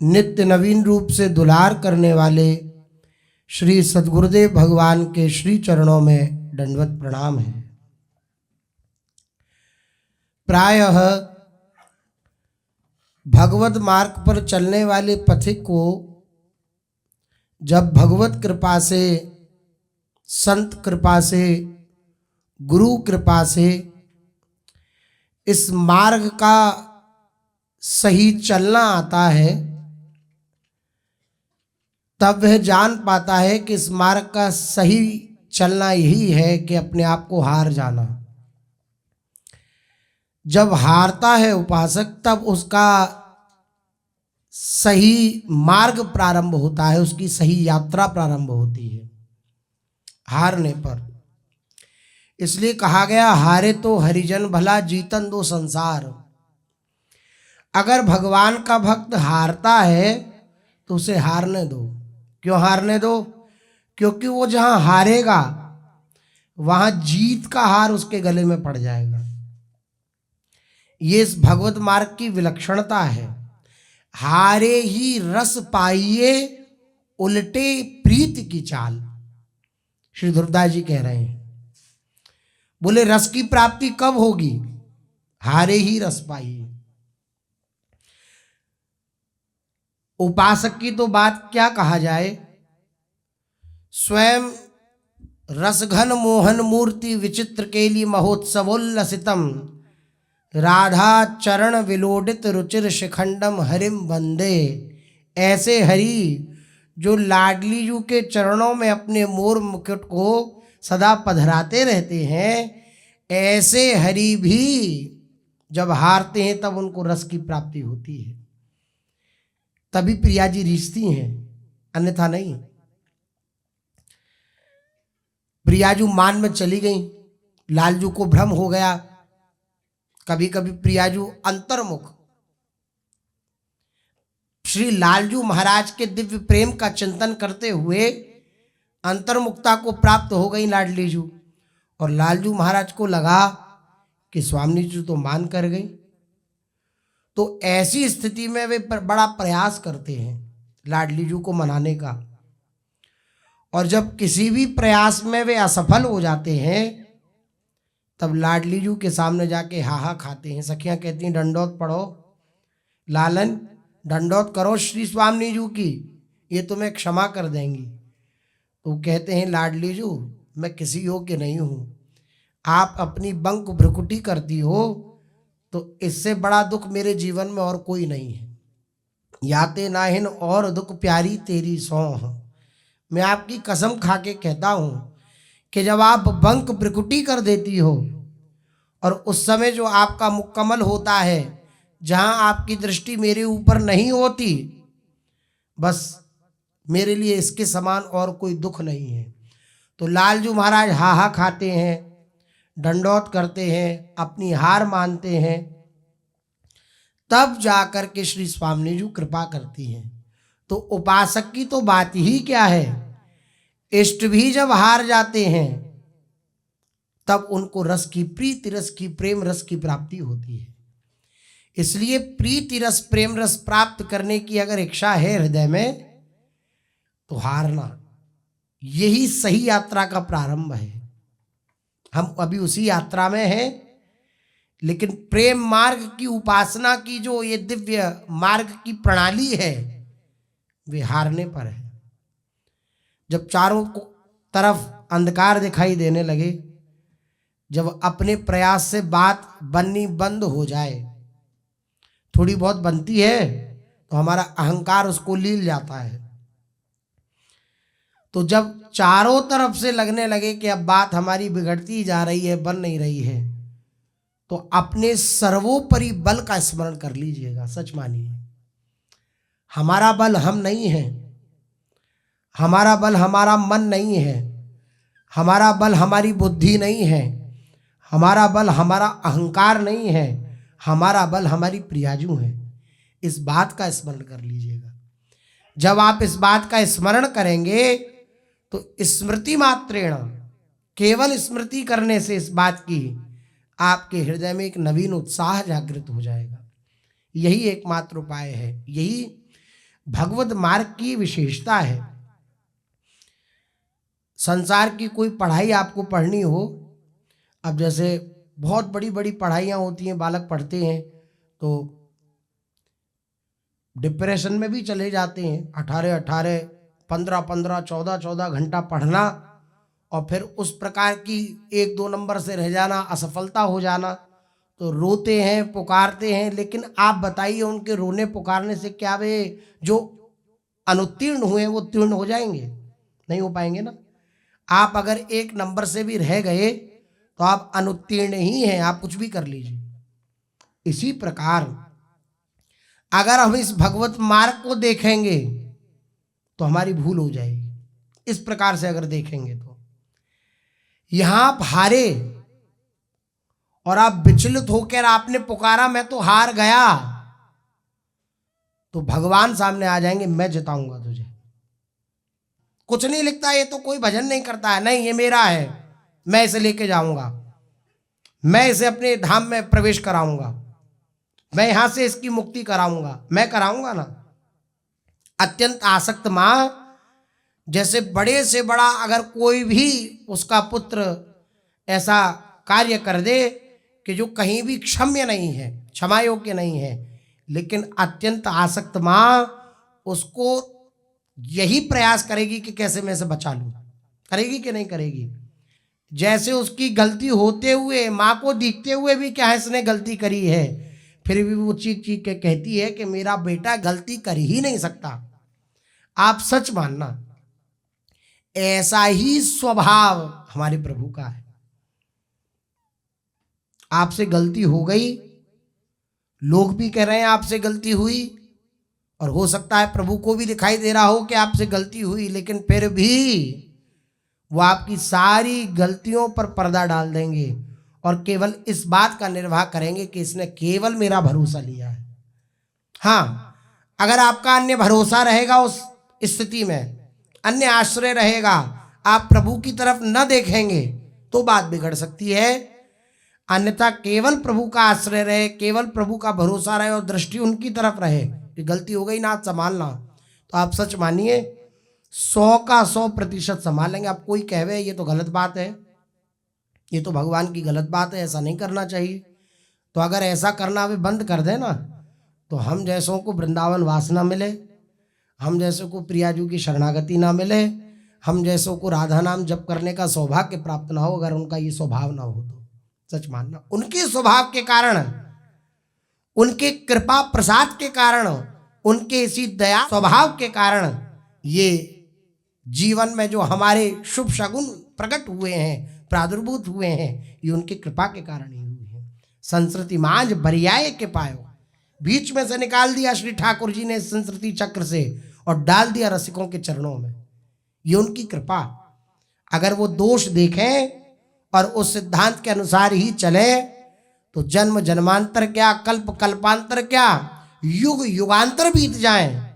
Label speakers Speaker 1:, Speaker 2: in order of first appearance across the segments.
Speaker 1: नित्य नवीन रूप से दुलार करने वाले श्री सद्गुरुदेव भगवान के श्री चरणों में दंडवत प्रणाम है। प्रायः भगवत मार्ग पर चलने वाले पथिक को जब भगवत कृपा से, संत कृपा से, गुरु कृपा से इस मार्ग का सही चलना आता है, तब वह जान पाता है कि इस मार्ग का सही चलना यही है कि अपने आप को हार जाना। जब हारता है उपासक, तब उसका सही मार्ग प्रारंभ होता है, उसकी सही यात्रा प्रारंभ होती है हारने पर। इसलिए कहा गया, हारे तो हरिजन भला, जीतन दो संसार। अगर भगवान का भक्त हारता है तो उसे हारने दो। क्यों हारने दो? क्योंकि वो जहां हारेगा वहां जीत का हार उसके गले में पड़ जाएगा। ये इस भगवत मार्ग की विलक्षणता है। हारे ही रस पाइए, उल्टे प्रीत की चाल। श्री ध्रुवदास जी कह रहे हैं, बोले रस की प्राप्ति कब होगी? हारे ही रस पाइए। उपासक की तो बात क्या कहा जाए, स्वयं रसघन मोहन मूर्ति विचित्र केली महोत्सवोल्लसितम, राधा चरण विलोडित रुचिर शिखंडम हरिम वंदे। ऐसे हरि जो लाडली जू के चरणों में अपने मोर मुकुट को सदा पधराते रहते हैं, ऐसे हरि भी जब हारते हैं तब उनको रस की प्राप्ति होती है। तभी प्रिया जी रीझती हैं, अन्यथा नहीं। प्रियाजू मान में चली गई, लालजू को भ्रम हो गया। कभी कभी प्रियाजू अंतर्मुख श्री लालजू महाराज के दिव्य प्रेम का चिंतन करते हुए अंतर्मुखता को प्राप्त हो गई लाडली जू, और लालजू महाराज को लगा कि स्वामी जी तो मान कर गई। तो ऐसी स्थिति में वे बड़ा प्रयास करते हैं लाडली जू को मनाने का, और जब किसी भी प्रयास में वे असफल हो जाते हैं तब लाडली जू के सामने जाके हाहा खाते हैं। सखियां कहती हैं, दंडोत पढ़ो लालन, दंडोत करो श्री स्वामी जू की, ये तुम्हें क्षमा कर देंगी। तो कहते हैं, लाडली जू मैं किसी योग्य नहीं हूँ, आप अपनी बंक भ्रुकुटी करती हो तो इससे बड़ा दुख मेरे जीवन में और कोई नहीं है। याते नाहिन और दुख प्यारी तेरी सौह। मैं आपकी कसम खा के कहता हूं कि जब आप बंक भ्रुकुटी कर देती हो और उस समय जो आपका मुकम्मल होता है, जहां आपकी दृष्टि मेरे ऊपर नहीं होती, बस मेरे लिए इसके समान और कोई दुख नहीं है। तो लालजू महाराज हाहा खाते हैं, दंडौत करते हैं, अपनी हार मानते हैं। तब जाकर के श्री स्वामी जी कृपा करती हैं। तो उपासक की तो बात ही क्या है, इष्ट भी जब हार जाते हैं तब उनको रस की, प्रीति रस की, प्रेम रस की प्राप्ति होती है। इसलिए प्रीति रस, प्रेम रस प्राप्त करने की अगर इच्छा है हृदय में, तो हारना यही सही यात्रा का प्रारंभ है। हम अभी उसी यात्रा में हैं, लेकिन प्रेम मार्ग की उपासना की जो ये दिव्य मार्ग की प्रणाली है, वे हारने पर है। जब चारों तरफ अंधकार दिखाई देने लगे, जब अपने प्रयास से बात बननी बंद हो जाए, थोड़ी बहुत बनती है तो हमारा अहंकार उसको लील जाता है। तो जब चारों तरफ से लगने लगे कि अब बात हमारी बिगड़ती जा रही है, बन नहीं रही है, तो अपने सर्वोपरि बल का स्मरण कर लीजिएगा। सच मानिए, हमारा बल हम नहीं है, हमारा बल हमारा मन नहीं है, हमारा बल हमारी बुद्धि नहीं है, हमारा बल हमारा अहंकार नहीं है, हमारा बल हमारी प्रियाजू है। इस बात का स्मरण कर लीजिएगा। जब आप इस बात का स्मरण करेंगे तो स्मृति मात्रेण, केवल स्मृति करने से इस बात की आपके हृदय में एक नवीन उत्साह जागृत हो जाएगा। यही एकमात्र उपाय है, यही भगवत मार्ग की विशेषता है। संसार की कोई पढ़ाई आपको पढ़नी हो, अब जैसे बहुत बड़ी बड़ी पढ़ाइयाँ होती हैं, बालक पढ़ते हैं तो डिप्रेशन में भी चले जाते हैं। 18 15 15 14 14 घंटा पढ़ना और फिर उस प्रकार की 1 2 नंबर से रह जाना, असफलता हो जाना, तो रोते हैं, पुकारते हैं। लेकिन आप बताइए, उनके रोने पुकारने से क्या वे जो अनुत्तीर्ण हुए वो उत्तीर्ण हो जाएंगे? नहीं हो पाएंगे ना। आप अगर 1 नंबर से भी रह गए तो आप अनुत्तीर्ण ही हैं, आप कुछ भी कर लीजिए। इसी प्रकार अगर हम इस भगवत मार्ग को देखेंगे तो हमारी भूल हो जाएगी। इस प्रकार से अगर देखेंगे तो यहां आप हारे और आप विचलित होकर आपने पुकारा मैं तो हार गया, तो भगवान सामने आ जाएंगे, मैं जिताऊंगा तुझे। कुछ नहीं लिखता, ये तो कोई भजन नहीं करता है, नहीं ये मेरा है, मैं इसे लेके जाऊंगा, मैं इसे अपने धाम में प्रवेश कराऊंगा, मैं यहां से इसकी मुक्ति कराऊंगा, मैं कराऊंगा ना। अत्यंत आसक्त मां, जैसे बड़े से बड़ा अगर कोई भी उसका पुत्र ऐसा कार्य कर दे कि जो कहीं भी क्षम्य नहीं है, क्षमा योग्य नहीं है, लेकिन अत्यंत आसक्त मां उसको यही प्रयास करेगी कि कैसे मैं इसे बचा लूं। करेगी कि नहीं करेगी? जैसे उसकी गलती होते हुए मां को दिखते हुए भी क्या है, इसने गलती करी है, फिर भी वो चीख चीख के कहती है कि मेरा बेटा गलती कर ही नहीं सकता। आप सच मानना, ऐसा ही स्वभाव हमारे प्रभु का है। आपसे गलती हो गई, लोग भी कह रहे हैं आपसे गलती हुई, और हो सकता है प्रभु को भी दिखाई दे रहा हो कि आपसे गलती हुई, लेकिन फिर भी वो आपकी सारी गलतियों पर पर्दा डाल देंगे और केवल इस बात का निर्वाह करेंगे कि इसने केवल मेरा भरोसा लिया है। हाँ, अगर आपका अन्य भरोसा रहेगा, उस स्थिति में अन्य आश्रय रहेगा, आप प्रभु की तरफ न देखेंगे तो बात बिगड़ सकती है। अन्यथा केवल प्रभु का आश्रय रहे, केवल प्रभु का भरोसा रहे और दृष्टि उनकी तरफ रहे कि गलती हो गई ना, आज संभालना, तो आप सच मानिए 100 का 100% संभाल लेंगे। आप कोई कहे ये तो गलत बात है, ये तो भगवान की गलत बात है, ऐसा नहीं करना चाहिए, तो अगर ऐसा करना वे बंद कर दे ना, तो हम जैसों को वृंदावन वास ना मिले, हम जैसों को प्रियाजू की शरणागति ना मिले, हम जैसों को राधा नाम जप करने का सौभाग्य प्राप्त ना हो, अगर उनका ये स्वभाव ना हो तो सच मानना उनके स्वभाव के कारण, उनके कृपा प्रसाद के कारण, उनके इसी दया स्वभाव के कारण ये जीवन में जो हमारे शुभ शगुन प्रकट हुए हैं, प्रादुर्भूत हुए हैं, ये उनकी कृपा के कारण ही हुए हैं। संस्कृति मांझ बरियाए के पायो, बीच में से निकाल दिया श्री ठाकुर जी ने संस्कृति चक्र से और डाल दिया रसिकों के चरणों में, ये उनकी कृपा। अगर वो दोष देखें और उस सिद्धांत के अनुसार ही चले तो जन्म जन्मांतर क्या, कल्प कल्पांतर क्या, युग युगांतर बीत जाएं,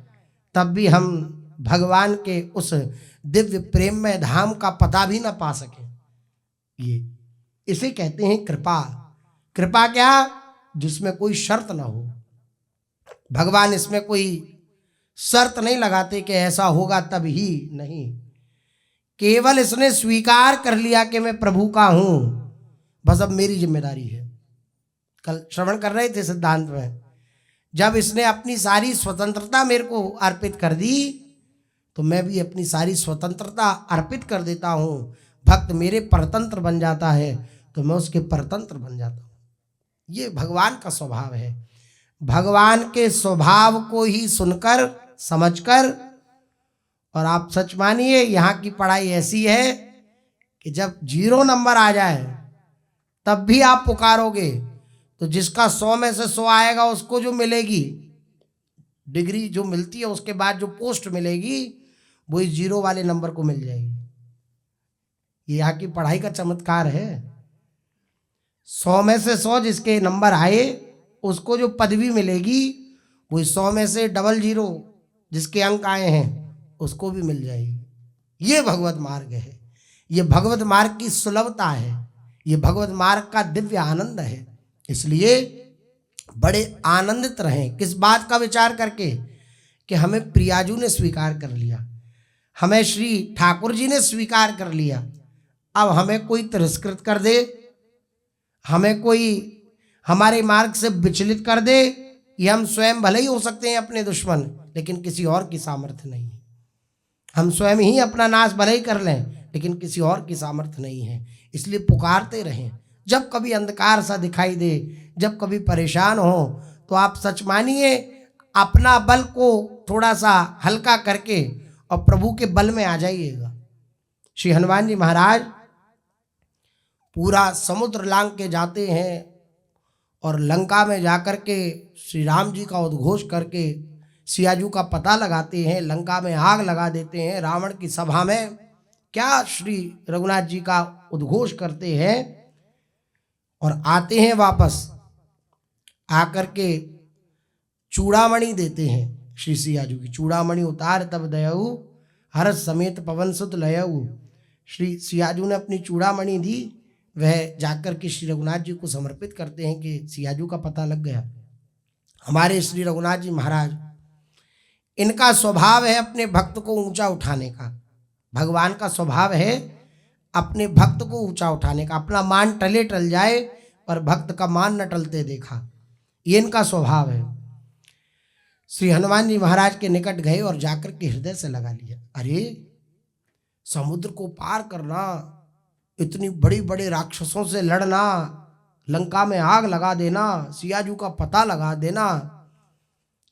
Speaker 1: तब भी हम भगवान के उस दिव्य प्रेम में धाम का पता भी ना पा सकें। ये इसे कहते हैं कृपा। कृपा क्या? जिसमें कोई शर्त ना हो। भगवान इसमें कोई शर्त नहीं लगाते कि ऐसा होगा तब ही, नहीं, केवल इसने स्वीकार कर लिया कि मैं प्रभु का हूं, बस अब मेरी जिम्मेदारी है। कल श्रवण कर रहे थे सिद्धांत में, जब इसने अपनी सारी स्वतंत्रता मेरे को अर्पित कर दी तो मैं भी अपनी सारी स्वतंत्रता अर्पित कर देता हूं। भक्त मेरे परतंत्र बन जाता है तो मैं उसके परतंत्र बन जाता हूं। ये भगवान का स्वभाव है। भगवान के स्वभाव को ही सुनकर समझकर, और आप सच मानिए यहाँ की पढ़ाई ऐसी है कि जब 0 नंबर आ जाए तब भी आप पुकारोगे तो जिसका 100 में से 100 आएगा उसको जो मिलेगी डिग्री, जो मिलती है उसके बाद जो पोस्ट मिलेगी, वो इस 0 वाले नंबर को मिल जाएगी। ये यहाँ की पढ़ाई का चमत्कार है। 100 में से 100 जिसके नंबर आए उसको जो पदवी मिलेगी, वो 100 में से 00 जिसके अंक आए हैं उसको भी मिल जाएगी। ये भगवत मार्ग है, ये भगवत मार्ग की सुलभता है, ये भगवत मार्ग का दिव्य आनंद है। इसलिए बड़े आनंदित रहें। किस बात का विचार करके? कि हमें प्रियाजू ने स्वीकार कर लिया, हमें श्री ठाकुर जी ने स्वीकार कर लिया, अब हमें कोई तिरस्कृत कर दे, हमें कोई हमारे मार्ग से विचलित कर दे, ये हम स्वयं भले ही हो सकते हैं अपने दुश्मन, लेकिन किसी और की सामर्थ्य नहीं है। हम स्वयं ही अपना नाश भले ही कर लें, लेकिन किसी और की सामर्थ्य नहीं है। इसलिए पुकारते रहें, जब कभी अंधकार सा दिखाई दे, जब कभी परेशान हो, तो आप सच मानिए अपना बल को थोड़ा सा हल्का करके और प्रभु के बल में आ जाइएगा। श्री हनुमान जी महाराज पूरा समुद्र लांग के जाते हैं और लंका में जाकर के श्री राम जी का उद्घोष करके सियाजू का पता लगाते हैं, लंका में आग लगा देते हैं, रावण की सभा में क्या श्री रघुनाथ जी का उद्घोष करते हैं और आते हैं वापस, आकर के चूड़ामणि देते हैं श्री सियाजू की। चूड़ामणि उतार तब दयऊ, हर्ष समेत पवन सुत लयऊ। श्री सियाजू ने अपनी चूड़ामणि दी, वह जाकर के श्री रघुनाथ जी को समर्पित करते हैं कि सियाजू का पता लग गया। हमारे श्री रघुनाथ जी महाराज, इनका स्वभाव है अपने भक्त को ऊंचा उठाने का। भगवान का स्वभाव है अपने भक्त को ऊंचा उठाने का। अपना मान टले टल जाए पर भक्त का मान न टलते देखा, ये इनका स्वभाव है। श्री हनुमान जी महाराज के निकट गए और जाकर के हृदय से लगा लिया, अरे समुद्र को पार करना, इतनी बड़ी बड़े राक्षसों से लड़ना, लंका में आग लगा देना, सियाजू का पता लगा देना,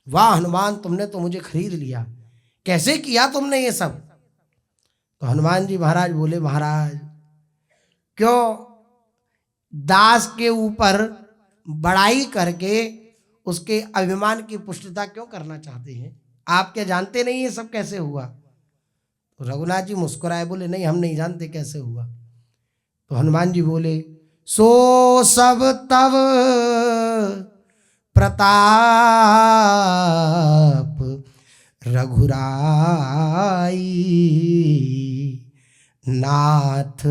Speaker 1: वाह हनुमान तुमने तो मुझे खरीद लिया, कैसे किया तुमने ये सब। तो हनुमान जी महाराज बोले, महाराज क्यों दास के ऊपर बड़ाई करके उसके अभिमान की पुष्टता क्यों करना चाहते हैं? आप क्या जानते नहीं ये सब कैसे हुआ? तो रघुनाथ जी मुस्कुराए, बोले नहीं हम नहीं जानते कैसे हुआ। तो हनुमान जी बोले, सो सब तब प्रताप रघुराई, नाथ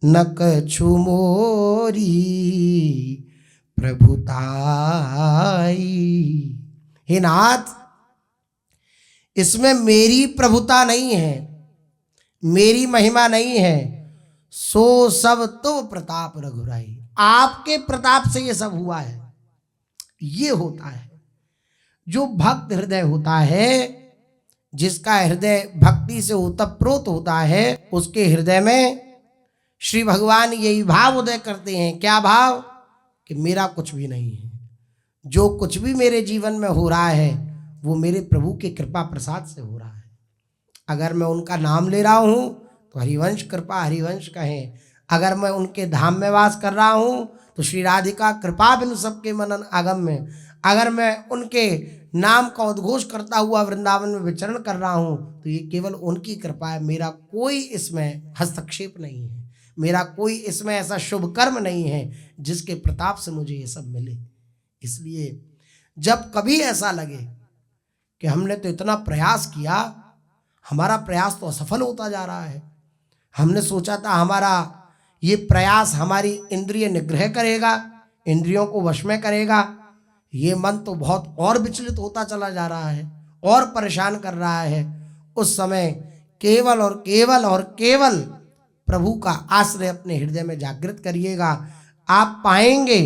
Speaker 1: न कछु मोरी प्रभुताई। हे नाथ, इसमें मेरी प्रभुता नहीं है, मेरी महिमा नहीं है, सो सब तो प्रताप रघुराई, आपके प्रताप से ये सब हुआ है। ये होता है जो भक्त हृदय होता है, जिसका हृदय भक्ति से ओतप्रोत होता है, उसके हृदय में श्री भगवान यही भाव उदय करते हैं। क्या भाव? कि मेरा कुछ भी नहीं है, जो कुछ भी मेरे जीवन में हो रहा है वो मेरे प्रभु के कृपा प्रसाद से हो रहा है। अगर मैं उनका नाम ले रहा हूँ तो हरिवंश कृपा हरिवंश कहें, अगर मैं उनके धाम में वास कर रहा हूँ तो श्री राधिका कृपा बिनु सबके मनन आगम में, अगर मैं उनके नाम का उद्घोष करता हुआ वृंदावन में विचरण कर रहा हूँ तो ये केवल उनकी कृपा है। मेरा कोई इसमें हस्तक्षेप नहीं है, मेरा कोई इसमें ऐसा शुभ कर्म नहीं है जिसके प्रताप से मुझे ये सब मिले। इसलिए जब कभी ऐसा लगे कि हमने तो इतना प्रयास किया, हमारा प्रयास तो असफल होता जा रहा है, हमने सोचा था हमारा ये प्रयास हमारी इंद्रिय निग्रह करेगा, इंद्रियों को वश में करेगा, ये मन तो बहुत और विचलित होता चला जा रहा है और परेशान कर रहा है, उस समय केवल और केवल और केवल प्रभु का आश्रय अपने हृदय में जागृत करिएगा। आप पाएंगे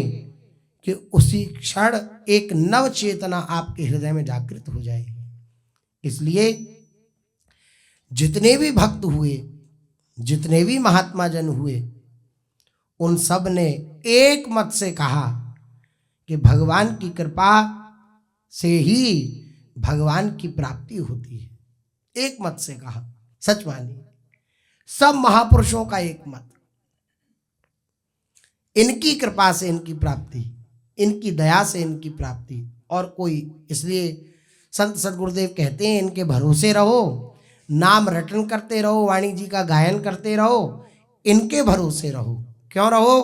Speaker 1: कि उसी क्षण एक नव चेतना आपके हृदय में जागृत हो जाएगी। इसलिए जितने भी भक्त हुए, जितने भी महात्मा जन हुए, उन सब ने एक मत से कहा कि भगवान की कृपा से ही भगवान की प्राप्ति होती है। एक मत से कहा, सच मानिए सब महापुरुषों का एक मत, इनकी कृपा से इनकी प्राप्ति, इनकी दया से इनकी प्राप्ति, और कोई। इसलिए संत सद्गुरुदेव कहते हैं इनके भरोसे रहो, नाम रटन करते रहो, वाणी जी का गायन करते रहो, इनके भरोसे रहो। क्यों रहो?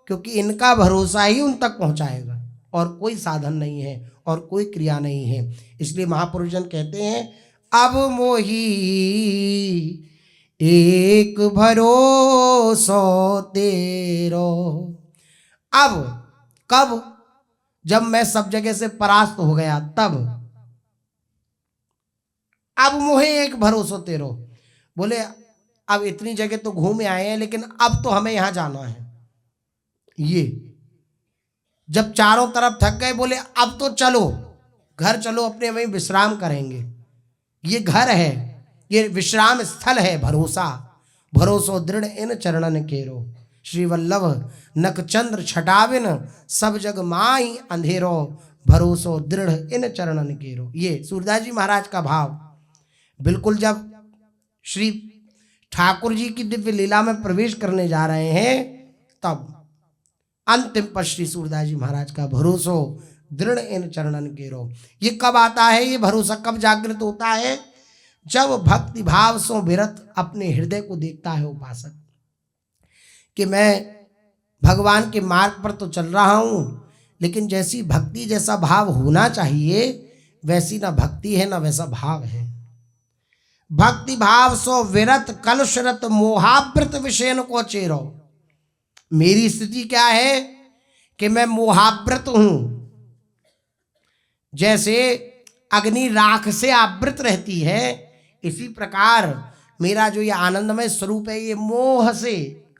Speaker 1: क्योंकि इनका भरोसा ही उन तक पहुंचाएगा और कोई साधन नहीं है और कोई क्रिया नहीं है। इसलिए महापुरुष जन कहते हैं, अब मोही एक भरोसो तेरो। अब कब? जब मैं सब जगह से परास्त हो गया, तब अब मोहे एक भरोसा तेरो। बोले अब इतनी जगह तो घूमे आए हैं, लेकिन अब तो हमें यहां जाना है। ये जब चारों तरफ थक गए, बोले अब तो चलो घर चलो, अपने वहीं विश्राम करेंगे। ये घर है, ये विश्राम स्थल है। भरोसा भरोसो दृढ़ इन चरणन केरो। श्री वल्लभ नखचंद्र छटाविन, सब जग माई अंधेरो। भरोसो दृढ़ इन चरणन केरो। ये सूरदास जी महाराज का भाव। बिल्कुल जब श्री ठाकुर जी की दिव्य लीला में प्रवेश करने जा रहे हैं, तब अंतिम पद श्री सूरदास जी महाराज का भरोसो दृढ़ इन चरणन केरो। ये कब आता है? ये भरोसा कब जागृत होता है? जब भक्ति भाव सो विरत अपने हृदय को देखता है उपासक कि मैं भगवान के मार्ग पर तो चल रहा हूं, लेकिन जैसी भक्ति जैसा भाव होना चाहिए वैसी ना भक्ति है ना वैसा भाव है। भक्ति भाव सो विरत कलुषरत मोहावृत विषयन को चेरो। मेरी स्थिति क्या है कि मैं मोहावृत हूं। जैसे अग्नि राख से आवृत रहती है, इसी प्रकार मेरा जो ये आनंदमय स्वरूप है ये मोह से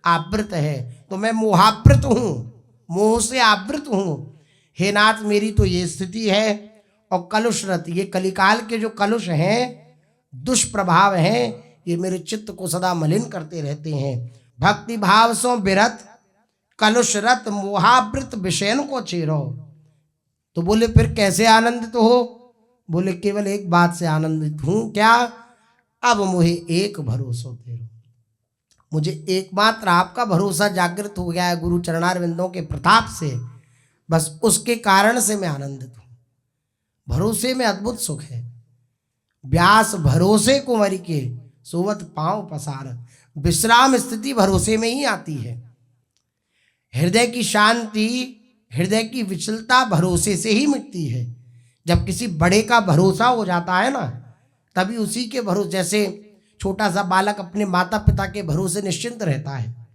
Speaker 1: आवृत है। तो मैं मोहावृत हूं, मोह से आवृत हूं। हे नाथ, मेरी तो ये स्थिति है। और कलुषरत, ये कलिकाल के जो कलुष हैं, दुष्प्रभाव हैं, ये मेरे चित्त को सदा मलिन करते रहते हैं। भक्ति भाव सो विरत कलुषरत मोहावृत विषयन को चेरो। तो बोले फिर कैसे आनंदित हो? बोले केवल एक बात से आनंदित हूं, क्या? अब मुझे एक भरोसा तेरो। मुझे एकमात्र आपका भरोसा जागृत हो गया है गुरु चरणारविंदों के प्रताप से। बस उसके कारण से मैं आनंदित हूं। भरोसे में अद्भुत सुख है। व्यास भरोसे कुंवरी के सोवत पांव पसार। विश्राम स्थिति भरोसे में ही आती है। हृदय की शांति, हृदय की विचलता भरोसे से ही मिटती है। जब किसी बड़े का भरोसा हो जाता है ना, तभी उसी के भरोसे, जैसे छोटा सा बालक अपने माता पिता के भरोसे निश्चिंत रहता है।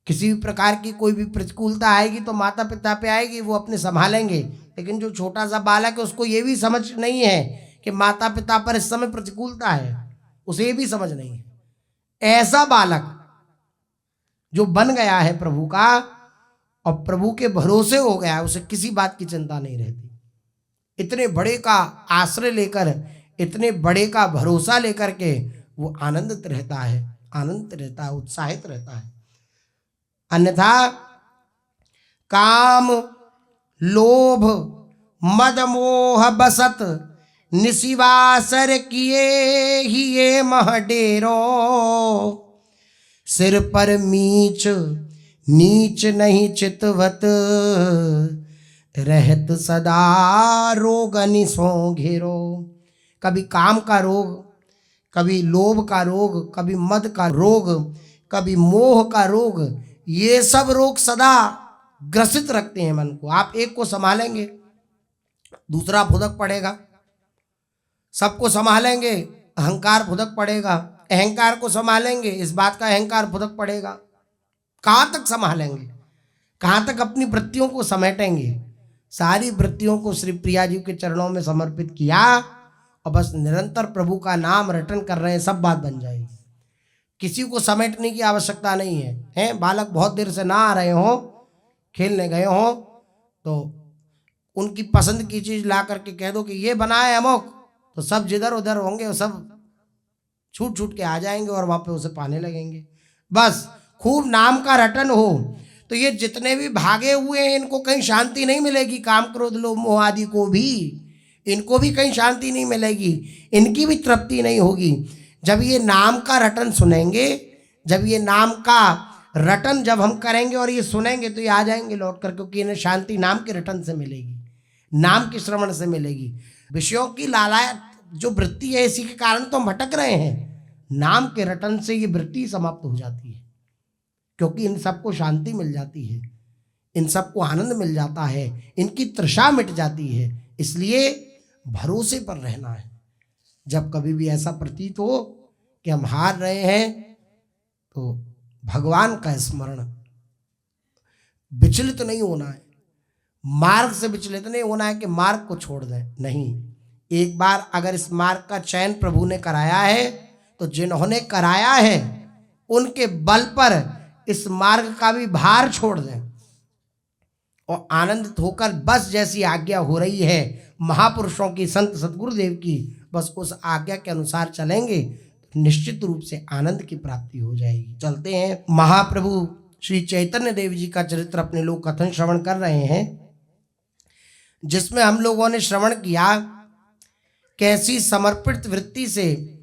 Speaker 1: किसी भी प्रकार की कोई भी प्रतिकूलता आएगी तो माता पिता पे आएगी, वो अपने संभालेंगे। लेकिन जो छोटा सा बालक है उसको ये भी समझ नहीं है कि माता पिता पर इस समय प्रतिकूलता है, उसे ये भी समझ नहीं है। ऐसा बालक जो बन गया है प्रभु का और प्रभु के भरोसे हो गया है, उसे किसी बात की चिंता नहीं रहती। इतने बड़े का आश्रय लेकर, इतने बड़े का भरोसा लेकर के वो आनंदित रहता है, आनंदित रहता है, उत्साहित रहता है। अन्यथा काम लोभ मद मोह बसत निशिवासर किए ही ये महडेरो। सिर पर मीच नीच नहीं चितवत रहत सदा रोग निसो घेरो। कभी काम का रोग, कभी लोभ का रोग, कभी मद का रोग, कभी मोह का रोग, ये सब रोग सदा ग्रसित रखते हैं मन को। आप एक को संभालेंगे, दूसरा फुदक पड़ेगा। सबको संभालेंगे, अहंकार फुदक पड़ेगा। अहंकार को संभालेंगे, इस बात का अहंकार फुदक पड़ेगा। कहाँ तक संभालेंगे? कहाँ तक अपनी वृत्तियों को समेटेंगे? सारी वृत्तियों को श्री प्रिया जी के चरणों में समर्पित किया और बस निरंतर प्रभु का नाम रटन कर रहे हैं, सब बात बन जाएगी। किसी को समेटने की आवश्यकता नहीं है। हैं बालक बहुत देर से ना आ रहे हो, खेलने गए हो, तो उनकी पसंद की चीज ला करके कह दो कि ये बनाए अमोक, तो सब जिधर उधर होंगे, सब छूट छूट के आ जाएंगे और वहां पे उसे पाने लगेंगे। बस खूब नाम का रटन हो तो ये जितने भी भागे हुए हैं इनको कहीं शांति नहीं मिलेगी। काम क्रोध लोभ मोह आदि को भी, इनको भी कहीं शांति नहीं मिलेगी, इनकी भी तृप्ति नहीं होगी। जब ये नाम का रटन सुनेंगे, जब ये नाम का रटन जब हम करेंगे और ये सुनेंगे, तो ये आ जाएंगे लौट कर, क्योंकि इन्हें शांति नाम के रटन से मिलेगी, नाम के श्रवण से मिलेगी। विषयों की लालायत जो वृत्ति है, इसी के कारण तो हम भटक रहे हैं। नाम के रटन से ये वृत्ति समाप्त हो जाती है, क्योंकि इन सबको शांति मिल जाती है, इन सबको आनंद मिल जाता है, इनकी तृषा मिट जाती है। इसलिए भरोसे पर रहना है। जब कभी भी ऐसा प्रतीत हो कि हम हार रहे हैं, तो भगवान का स्मरण, विचलित नहीं होना है, मार्ग से विचलित नहीं होना है कि मार्ग को छोड़ दें, नहीं, एक बार अगर इस मार्ग का चयन प्रभु ने कराया है तो जिन्होंने कराया है उनके बल पर इस मार्ग का भी भार छोड़ दें और आनंदित होकर बस जैसी आज्ञा हो रही है महापुरुषों की, संत सद्गुरुदेव की, बस उस आज्ञा के अनुसार चलेंगे तो निश्चित रूप से आनंद की प्राप्ति हो जाएगी। चलते हैं, महाप्रभु श्री चैतन्य देव जी का चरित्र अपने लोग कथन श्रवण कर रहे हैं, जिसमें हम लोगों ने श्रवण किया कैसी समर्पित वृत्ति से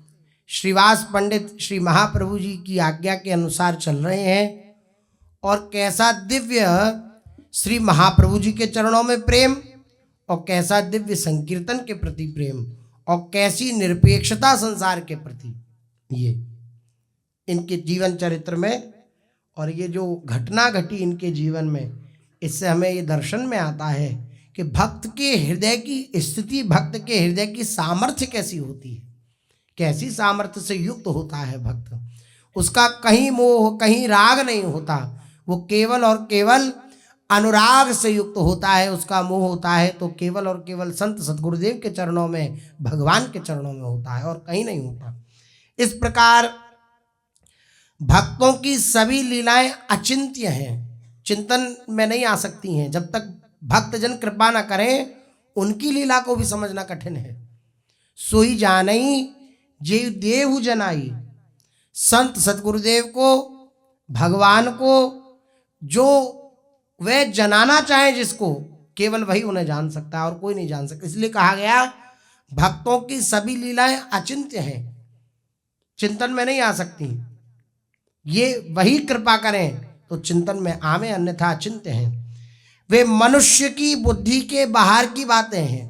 Speaker 1: श्रीवास पंडित श्री महाप्रभु जी की आज्ञा के अनुसार चल रहे हैं और कैसा दिव्य श्री महाप्रभु जी के चरणों में प्रेम और कैसा दिव्य संकीर्तन के प्रति प्रेम और कैसी निरपेक्षता संसार के प्रति, ये इनके जीवन चरित्र में और ये जो घटना घटी इनके जीवन में, इससे हमें ये दर्शन में आता है कि भक्त के हृदय की स्थिति, भक्त के हृदय की सामर्थ्य कैसी होती है, कैसी सामर्थ्य से युक्त होता है भक्त। उसका कहीं मोह कहीं राग नहीं होता, वो केवल और केवल अनुराग से युक्त होता है। उसका मोह होता है तो केवल और केवल संत सद्गुरुदेव के चरणों में, भगवान के चरणों में होता है और कहीं नहीं होता। इस प्रकार भक्तों की सभी लीलाएं अचिंत्य हैं, चिंतन में नहीं आ सकती हैं। जब तक भक्तजन कृपा न करें उनकी लीला को भी समझना कठिन है। सोई जानई जे देहु जनाई, संत सद्गुरुदेव को, भगवान को जो वे जनाना चाहे जिसको, केवल वही उन्हें जान सकता है और कोई नहीं जान सकता। इसलिए कहा गया भक्तों की सभी लीलाएं अचिंत्य हैं, चिंतन में नहीं आ सकती। ये वही कृपा करें तो चिंतन में आवे, अन्यथा अचिंत्य हैं। वे मनुष्य की बुद्धि के बाहर की बातें हैं।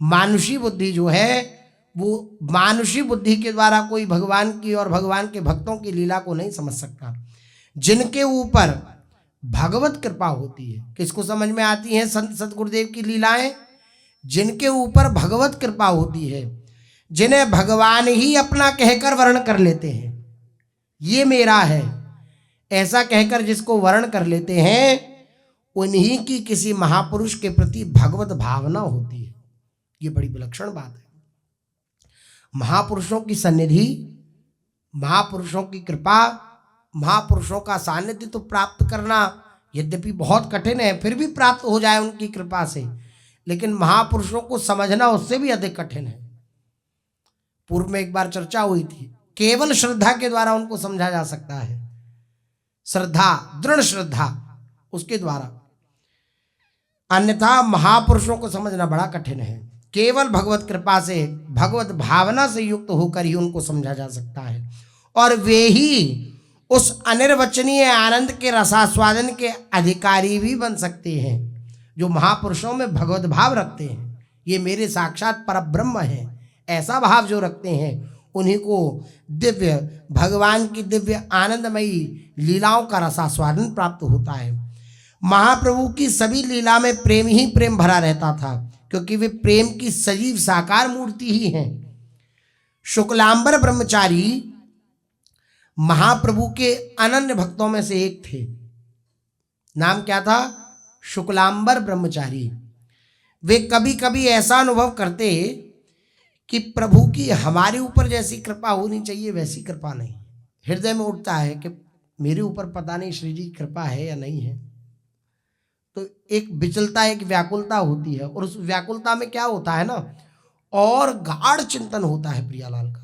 Speaker 1: मानुषी बुद्धि जो है वो मानुषी बुद्धि के द्वारा कोई भगवान की और भगवान के भक्तों की लीला को नहीं समझ सकता। जिनके ऊपर भगवत कृपा होती है, किसको समझ में आती है संत सद्गुरुदेव की लीलाएं? जिनके ऊपर भगवत कृपा होती है, जिन्हें भगवान ही अपना कहकर वर्ण कर लेते हैं, ये मेरा है ऐसा कहकर जिसको वर्ण कर लेते हैं, उन्हीं की किसी महापुरुष के प्रति भगवत भावना होती है। ये बड़ी विलक्षण बात है। महापुरुषों की सन्निधि, महापुरुषों की कृपा, महापुरुषों का सानिध्य तो प्राप्त करना यद्यपि बहुत कठिन है, फिर भी प्राप्त हो जाए उनकी कृपा से, लेकिन महापुरुषों को समझना उससे भी अधिक कठिन है। पूर्व में एक बार चर्चा हुई थी, केवल श्रद्धा के द्वारा उनको समझा जा सकता है। श्रद्धा, दृढ़ श्रद्धा, उसके द्वारा, अन्यथा महापुरुषों को समझना बड़ा कठिन है। केवल भगवत कृपा से, भगवत भावना से युक्त होकर ही उनको समझा जा सकता है और वे ही उस अनिर्वचनीय आनंद के रसास्वादन के अधिकारी भी बन सकते हैं जो महापुरुषों में भगवत भाव रखते हैं। ये मेरे साक्षात परब्रह्म हैं, ऐसा भाव जो रखते हैं, उन्हीं को दिव्य भगवान की दिव्य आनंदमयी लीलाओं का रसास्वादन प्राप्त होता है। महाप्रभु की सभी लीला में प्रेम ही प्रेम भरा रहता था, क्योंकि वे प्रेम की सजीव साकार मूर्ति ही हैं। शुक्लांबर ब्रह्मचारी महाप्रभु के अनन्य भक्तों में से एक थे। नाम क्या था? शुक्लांबर ब्रह्मचारी। वे कभी कभी ऐसा अनुभव करते कि प्रभु की हमारे ऊपर जैसी कृपा होनी चाहिए वैसी कृपा नहीं। हृदय में उठता है कि मेरे ऊपर पता नहीं श्री जी की कृपा है या नहीं है, तो एक विचलता, एक व्याकुलता होती है। और उस व्याकुलता में क्या होता है ना, और गाढ़ चिंतन होता है प्रियालाल का।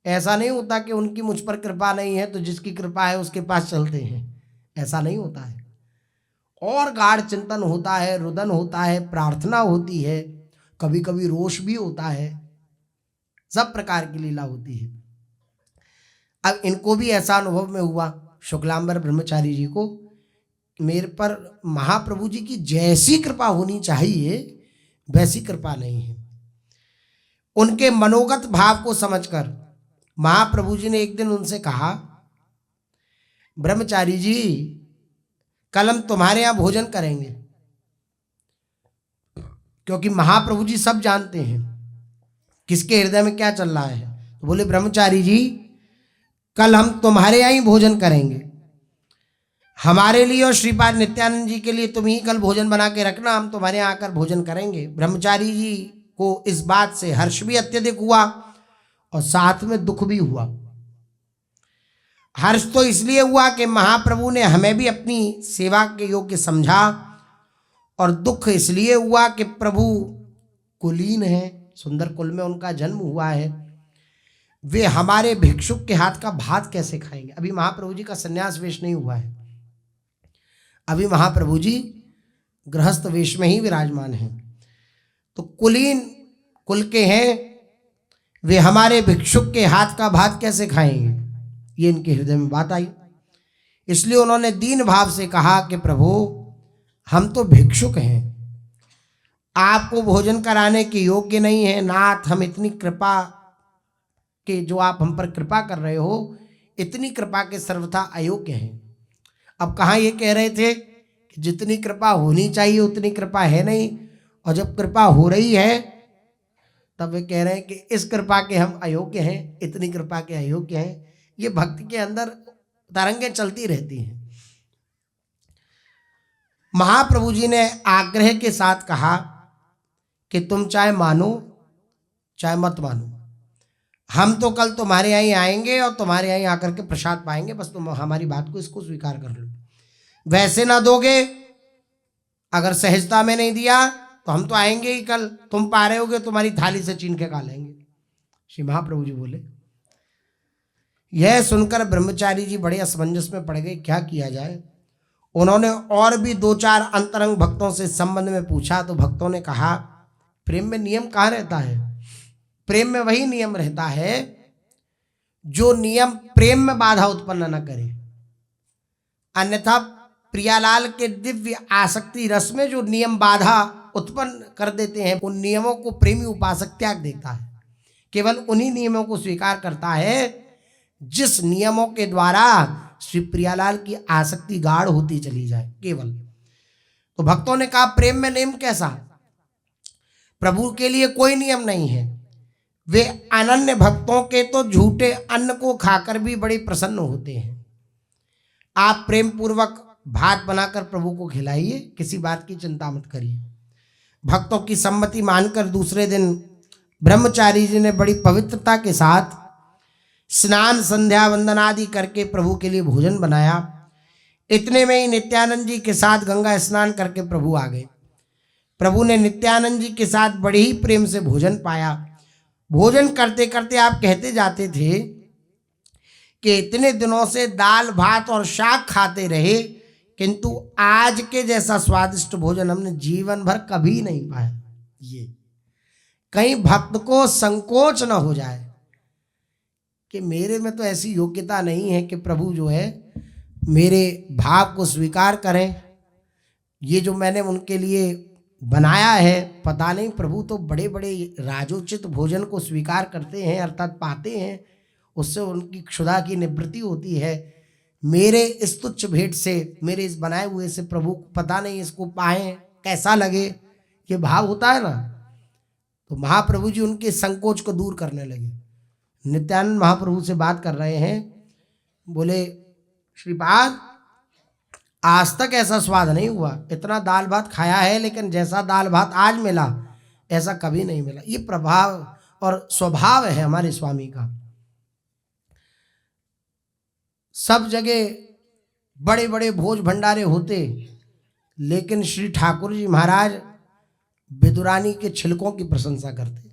Speaker 1: ऐसा नहीं होता कि उनकी मुझ पर कृपा नहीं है तो जिसकी कृपा है उसके पास चलते हैं, ऐसा नहीं होता है। और गाढ़ चिंतन होता है, रुदन होता है, प्रार्थना होती है, कभी कभी रोष भी होता है, सब प्रकार की लीला होती है। अब इनको भी ऐसा अनुभव में हुआ शुक्लांबर ब्रह्मचारी जी को, मेरे पर महाप्रभु जी की जैसी कृपा होनी चाहिए वैसी कृपा नहीं है। उनके मनोगत भाव को समझकर महाप्रभु जी ने एक दिन उनसे कहा, ब्रह्मचारी जी कल हम तुम्हारे यहाँ भोजन करेंगे, क्योंकि महाप्रभु जी सब जानते हैं किसके हृदय में क्या चल रहा है। तो बोले, ब्रह्मचारी जी कल हम तुम्हारे यहाँ ही भोजन करेंगे, हमारे लिए और श्रीपाद नित्यानंद जी के लिए तुम ही कल भोजन बना के रखना, हम तुम्हारे यहाँ आकर भोजन करेंगे। ब्रह्मचारी जी को इस बात से हर्ष भी अत्यधिक हुआ और साथ में दुख भी हुआ। हर्ष तो इसलिए हुआ कि महाप्रभु ने हमें भी अपनी सेवा के योग्य समझा, और दुख इसलिए हुआ कि प्रभु कुलीन है, सुंदर कुल में उनका जन्म हुआ है, वे हमारे भिक्षुक के हाथ का भात कैसे खाएंगे। अभी महाप्रभु जी का संन्यास वेश नहीं हुआ है, अभी महाप्रभु जी गृहस्थ वेश में ही विराजमान हैं। तो कुलीन कुल के हैं, वे हमारे भिक्षुक के हाथ का भात कैसे खाएंगे, ये इनके हृदय में बात आई। इसलिए उन्होंने दीन भाव से कहा कि प्रभु हम तो भिक्षुक हैं, आपको भोजन कराने के योग्य नहीं है नाथ। हम इतनी कृपा के जो आप हम पर कृपा कर रहे हो, इतनी कृपा के सर्वथा अयोग्य हैं। अब कहाँ ये कह रहे थे कि जितनी कृपा होनी चाहिए उतनी कृपा है नहीं, और जब कृपा हो रही है तब वे कह रहे हैं कि इस कृपा के हम अयोग्य हैं, इतनी कृपा के अयोग्य हैं। ये भक्ति के अंदर तरंगें चलती रहती हैं। महाप्रभु जी ने आग्रह के साथ कहा कि तुम चाहे मानो चाहे मत मानो, हम तो कल तुम्हारे यहाँ ही आएंगे और तुम्हारे यहाँ ही आकर के प्रसाद पाएंगे, बस तुम हमारी बात को इसको स्वीकार कर लो। वैसे ना दोगे, अगर सहजता में नहीं दिया तो हम तो आएंगे ही कल, तुम पा रहे होगे तुम्हारी थाली से छीन के खा लेंगे। श्री महाप्रभु जी बोले। यह सुनकर ब्रह्मचारी जी बड़े असमंजस में पड़ गए, क्या किया जाए। उन्होंने और भी 2-4 अंतरंग भक्तों से संबंध में पूछा तो भक्तों ने कहा प्रेम में नियम कहाँ रहता है, प्रेम में वही नियम रहता है जो नियम प्रेम में बाधा उत्पन्न न करे। अन्यथा प्रियालाल के दिव्य आसक्ति रस में जो नियम बाधा उत्पन्न कर देते हैं, उन नियमों को प्रेमी उपासक त्याग देता है। केवल उन्हीं नियमों को स्वीकार करता है जिस नियमों के द्वारा श्री प्रियालाल की आसक्ति गाढ़ होती चली जाए केवल। तो भक्तों ने कहा प्रेम में नियम कैसा, प्रभु के लिए कोई नियम नहीं है। वे अनन्य भक्तों के तो झूठे अन्न को खाकर भी बड़े प्रसन्न होते हैं। आप प्रेम पूर्वक भात बनाकर प्रभु को खिलाइए, किसी बात की चिंता मत करिए। भक्तों की सम्मति मानकर दूसरे दिन ब्रह्मचारी जी ने बड़ी पवित्रता के साथ स्नान संध्या वंदन आदि करके प्रभु के लिए भोजन बनाया। इतने में ही नित्यानंद जी के साथ गंगा स्नान करके प्रभु आ गए। प्रभु ने नित्यानंद जी के साथ बड़े ही प्रेम से भोजन पाया। भोजन करते करते आप कहते जाते थे कि इतने दिनों से दाल भात और शाक खाते रहे, किंतु आज के जैसा स्वादिष्ट भोजन हमने जीवन भर कभी नहीं पाया। ये कहीं भक्त को संकोच न हो जाए कि मेरे में तो ऐसी योग्यता नहीं है कि प्रभु जो है मेरे भाव को स्वीकार करें। ये जो मैंने उनके लिए बनाया है, पता नहीं प्रभु तो बड़े बड़े राजोचित भोजन को स्वीकार करते हैं, अर्थात पाते हैं, उससे उनकी क्षुधा की निवृत्ति होती है। मेरे इस तुच्छ भेंट से, मेरे इस बनाए हुए से प्रभु पता नहीं इसको पाएं कैसा लगे, ये भाव होता है ना। तो महाप्रभु जी उनके संकोच को दूर करने लगे। नित्यानंद महाप्रभु से बात कर रहे हैं, बोले श्रीपाद आज तक ऐसा स्वाद नहीं हुआ, इतना दाल भात खाया है लेकिन जैसा दाल भात आज मिला ऐसा कभी नहीं मिला। ये प्रभाव और स्वभाव है हमारे स्वामी का। सब जगह बड़े बड़े भोज भंडारे होते, लेकिन श्री ठाकुर जी महाराज विदुरानी के छिलकों की प्रशंसा करते,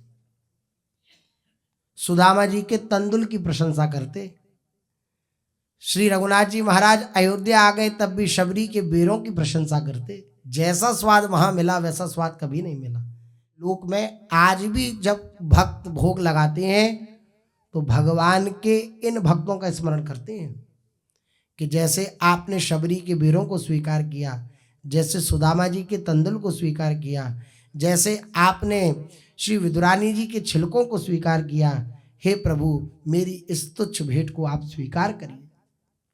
Speaker 1: सुदामा जी के तंदुल की प्रशंसा करते। श्री रघुनाथ जी महाराज अयोध्या आ गए तब भी शबरी के बेरों की प्रशंसा करते। जैसा स्वाद वहां मिला वैसा स्वाद कभी नहीं मिला। लोक में आज भी जब भक्त भोग लगाते हैं तो भगवान के इन भक्तों का स्मरण करते हैं कि जैसे आपने शबरी के बेरों को स्वीकार किया, जैसे सुदामा जी के तंदुल को स्वीकार किया, जैसे आपने श्री विदुरानी जी के छिलकों को स्वीकार किया, हे प्रभु मेरी इस तुच्छ भेंट को आप स्वीकार करिए।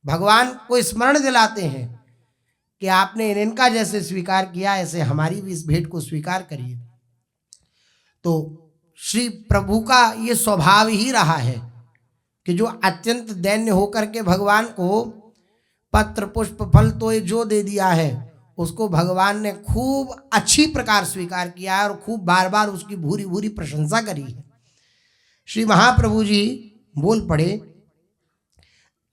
Speaker 1: भगवान को स्मरण दिलाते हैं कि आपने इनका जैसे स्वीकार किया ऐसे हमारी भी इस भेंट को स्वीकार करिए। तो श्री प्रभु का ये स्वभाव ही रहा है कि जो अत्यंत दैन्य होकर के भगवान को पत्र पुष्प फल तो जो दे दिया है उसको भगवान ने खूब अच्छी प्रकार स्वीकार किया है और खूब बार बार उसकी भूरी भूरी प्रशंसा करी है। श्री महाप्रभु जी बोल पड़े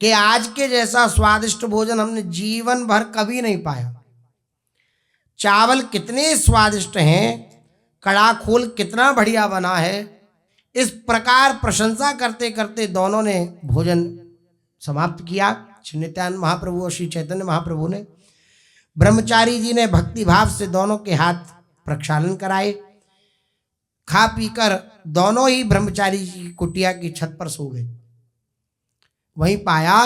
Speaker 1: कि आज के जैसा स्वादिष्ट भोजन हमने जीवन भर कभी नहीं पाया। चावल कितने स्वादिष्ट हैं, कड़ा खोल कितना बढ़िया बना है। इस प्रकार प्रशंसा करते करते दोनों ने भोजन समाप्त किया। श्री नित्यानंद महाप्रभु और श्री चैतन्य महाप्रभु ने, ब्रह्मचारी जी ने भक्ति भाव से दोनों के हाथ प्रक्षालन कराए। खा पीकर दोनों ही ब्रह्मचारी जी की कुटिया की छत पर सो गए। वहीं पाया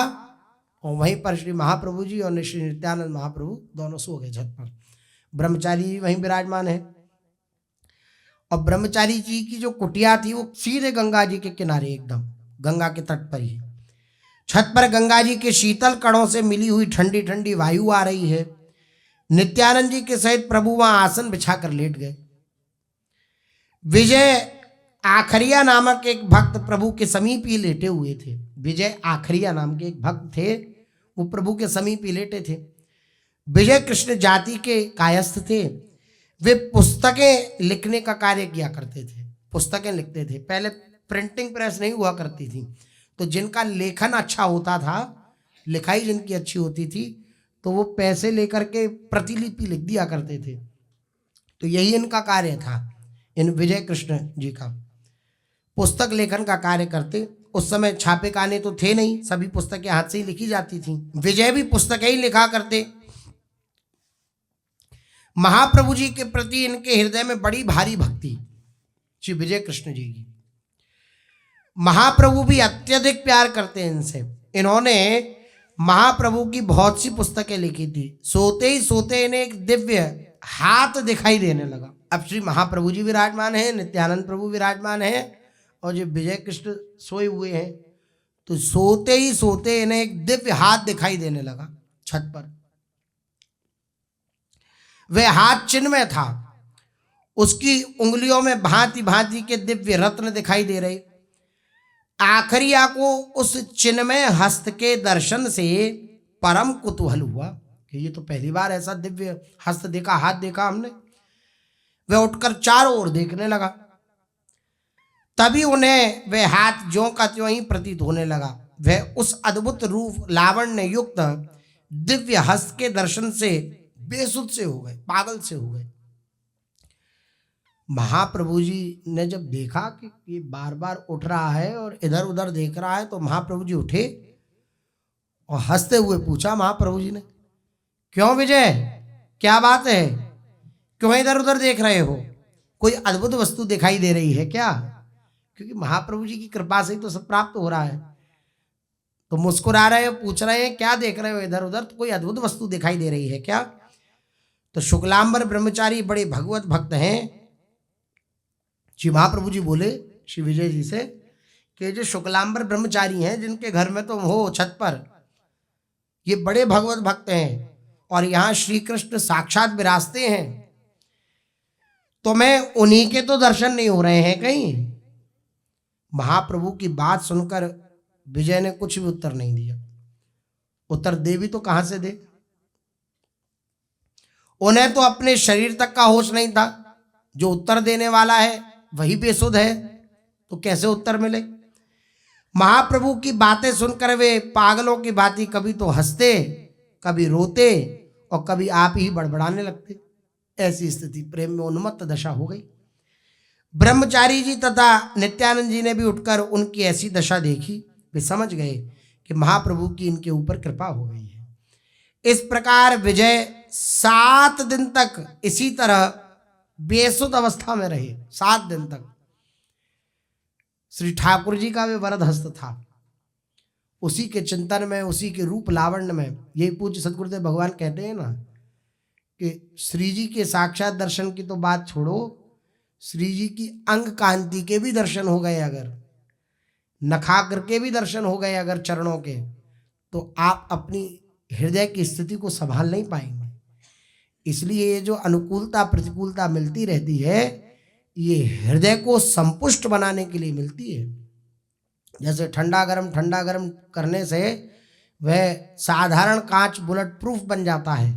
Speaker 1: और वहीं पर श्री महाप्रभु जी और श्री नित्यानंद महाप्रभु दोनों सो गए छत पर। ब्रह्मचारी जी वहीं विराजमान है और ब्रह्मचारी जी की जो कुटिया थी वो सीधे गंगा जी के किनारे, एकदम गंगा के तट पर ही। छत पर गंगा जी के शीतल कणों से मिली हुई ठंडी ठंडी वायु आ रही है। नित्यानंद जी के सहित प्रभु वहां आसन बिछाकर लेट गए। विजय आखरिया नामक एक भक्त प्रभु के समीप ही लेटे हुए थे। विजय आखरिया नाम के एक भक्त थे, वो प्रभु के समीप ही लेटे थे। विजय कृष्ण जाति के कायस्थ थे। वे पुस्तकें लिखने का कार्य किया करते थे, पुस्तकें लिखते थे। पहले प्रिंटिंग प्रेस नहीं हुआ करती थी, तो जिनका लेखन अच्छा होता था, लिखाई जिनकी अच्छी होती थी, तो वो पैसे लेकर के प्रतिलिपि लिख दिया करते थे। तो यही इनका कार्य था, इन विजय कृष्ण जी का, पुस्तक लेखन का कार्य करते। उस समय छापे खाने तो थे नहीं, सभी पुस्तकें हाथ से ही लिखी जाती थी। विजय भी पुस्तकें ही लिखा करते। महाप्रभु जी के प्रति इनके हृदय में बड़ी भारी भक्ति, श्री विजय कृष्ण जी की। महाप्रभु भी अत्यधिक प्यार करते हैं इनसे। इन्होंने महाप्रभु की बहुत सी पुस्तकें लिखी थी। सोते ही सोते इन्हें एक दिव्य हाथ दिखाई देने लगा। अब श्री महाप्रभु जी विराजमान हैं, नित्यानंद प्रभु विराजमान हैं और जो विजय कृष्ण सोए हुए हैं, तो सोते ही सोते इन्हें एक दिव्य हाथ दिखाई देने लगा छत पर। वह हाथ चिन्मय था, उसकी उंगलियों में भांति भांति के दिव्य रत्न दिखाई दे रहे। आखरिया को उस चिन्मय हस्त के दर्शन से परम कुतूहल हुआ कि ये तो पहली बार ऐसा दिव्य हस्त देखा, हाथ देखा हमने। वह उठकर चारों ओर देखने लगा। तभी उन्हें वह हाथ ज्यों का त्यों ही प्रतीत होने लगा। वह उस अद्भुत रूप लावण्य युक्त दिव्य हस्त के दर्शन से बेसुध से हो गए, पागल से हो गए। महाप्रभु जी ने जब देखा कि ये बार बार उठ रहा है और इधर उधर देख रहा है, तो महाप्रभु जी उठे और हंसते हुए पूछा महाप्रभु जी ने, क्यों विजय, क्या बात है, क्यों इधर उधर देख रहे हो? कोई अद्भुत वस्तु दिखाई दे रही है क्या? क्योंकि महाप्रभु जी की कृपा से ही तो सब प्राप्त हो रहा है। तो मुस्कुरा रहे हो, पूछ रहे हैं क्या देख रहे हो इधर उधर, तो कोई अद्भुत वस्तु दिखाई दे रही है क्या? तो शुक्लांबर ब्रह्मचारी बड़े भगवत भक्त हैं। श्री महाप्रभु जी बोले श्री विजय जी से कि जो शुक्लांबर ब्रह्मचारी हैं, जिनके घर में तो हो छत पर, ये बड़े भगवत भक्त हैं और यहाँ श्री कृष्ण साक्षात विराजते हैं, तो मैं उन्हीं के तो दर्शन नहीं हो रहे हैं कहीं? महाप्रभु की बात सुनकर विजय ने कुछ भी उत्तर नहीं दिया। उत्तर दे भी तो कहां से दे? उन्हें तो अपने शरीर तक का होश नहीं था। जो उत्तर देने वाला है वही बेसुध है, तो कैसे उत्तर मिले? महाप्रभु की बातें सुनकर वे पागलों की भांति कभी तो हंसते, कभी रोते और कभी आप ही बड़बड़ाने लगते। ऐसी स्थिति, प्रेम में उन्मत्त दशा हो गई। ब्रह्मचारी जी तथा नित्यानंद जी ने भी उठकर उनकी ऐसी दशा देखी। वे समझ गए कि महाप्रभु की इनके ऊपर कृपा हो गई है। इस प्रकार विजय 7 दिन तक इसी तरह बेसुध अवस्था में रहे। 7 दिन तक श्री ठाकुर जी का वे वरद हस्त था, उसी के चिंतन में, उसी के रूप लावण्य में। यही पूज्य सदगुरुदेव भगवान कहते हैं ना कि श्री जी के साक्षात दर्शन की तो बात छोड़ो, श्री जी की अंग कांति के भी दर्शन हो गए अगर, नखाग्र के भी दर्शन हो गए अगर चरणों के, तो आप अपनी हृदय की स्थिति को संभाल नहीं पाएंगे। इसलिए ये जो अनुकूलता प्रतिकूलता मिलती रहती है, ये हृदय को संपुष्ट बनाने के लिए मिलती है। जैसे ठंडा गरम करने से वह साधारण कांच बुलेट प्रूफ बन जाता है।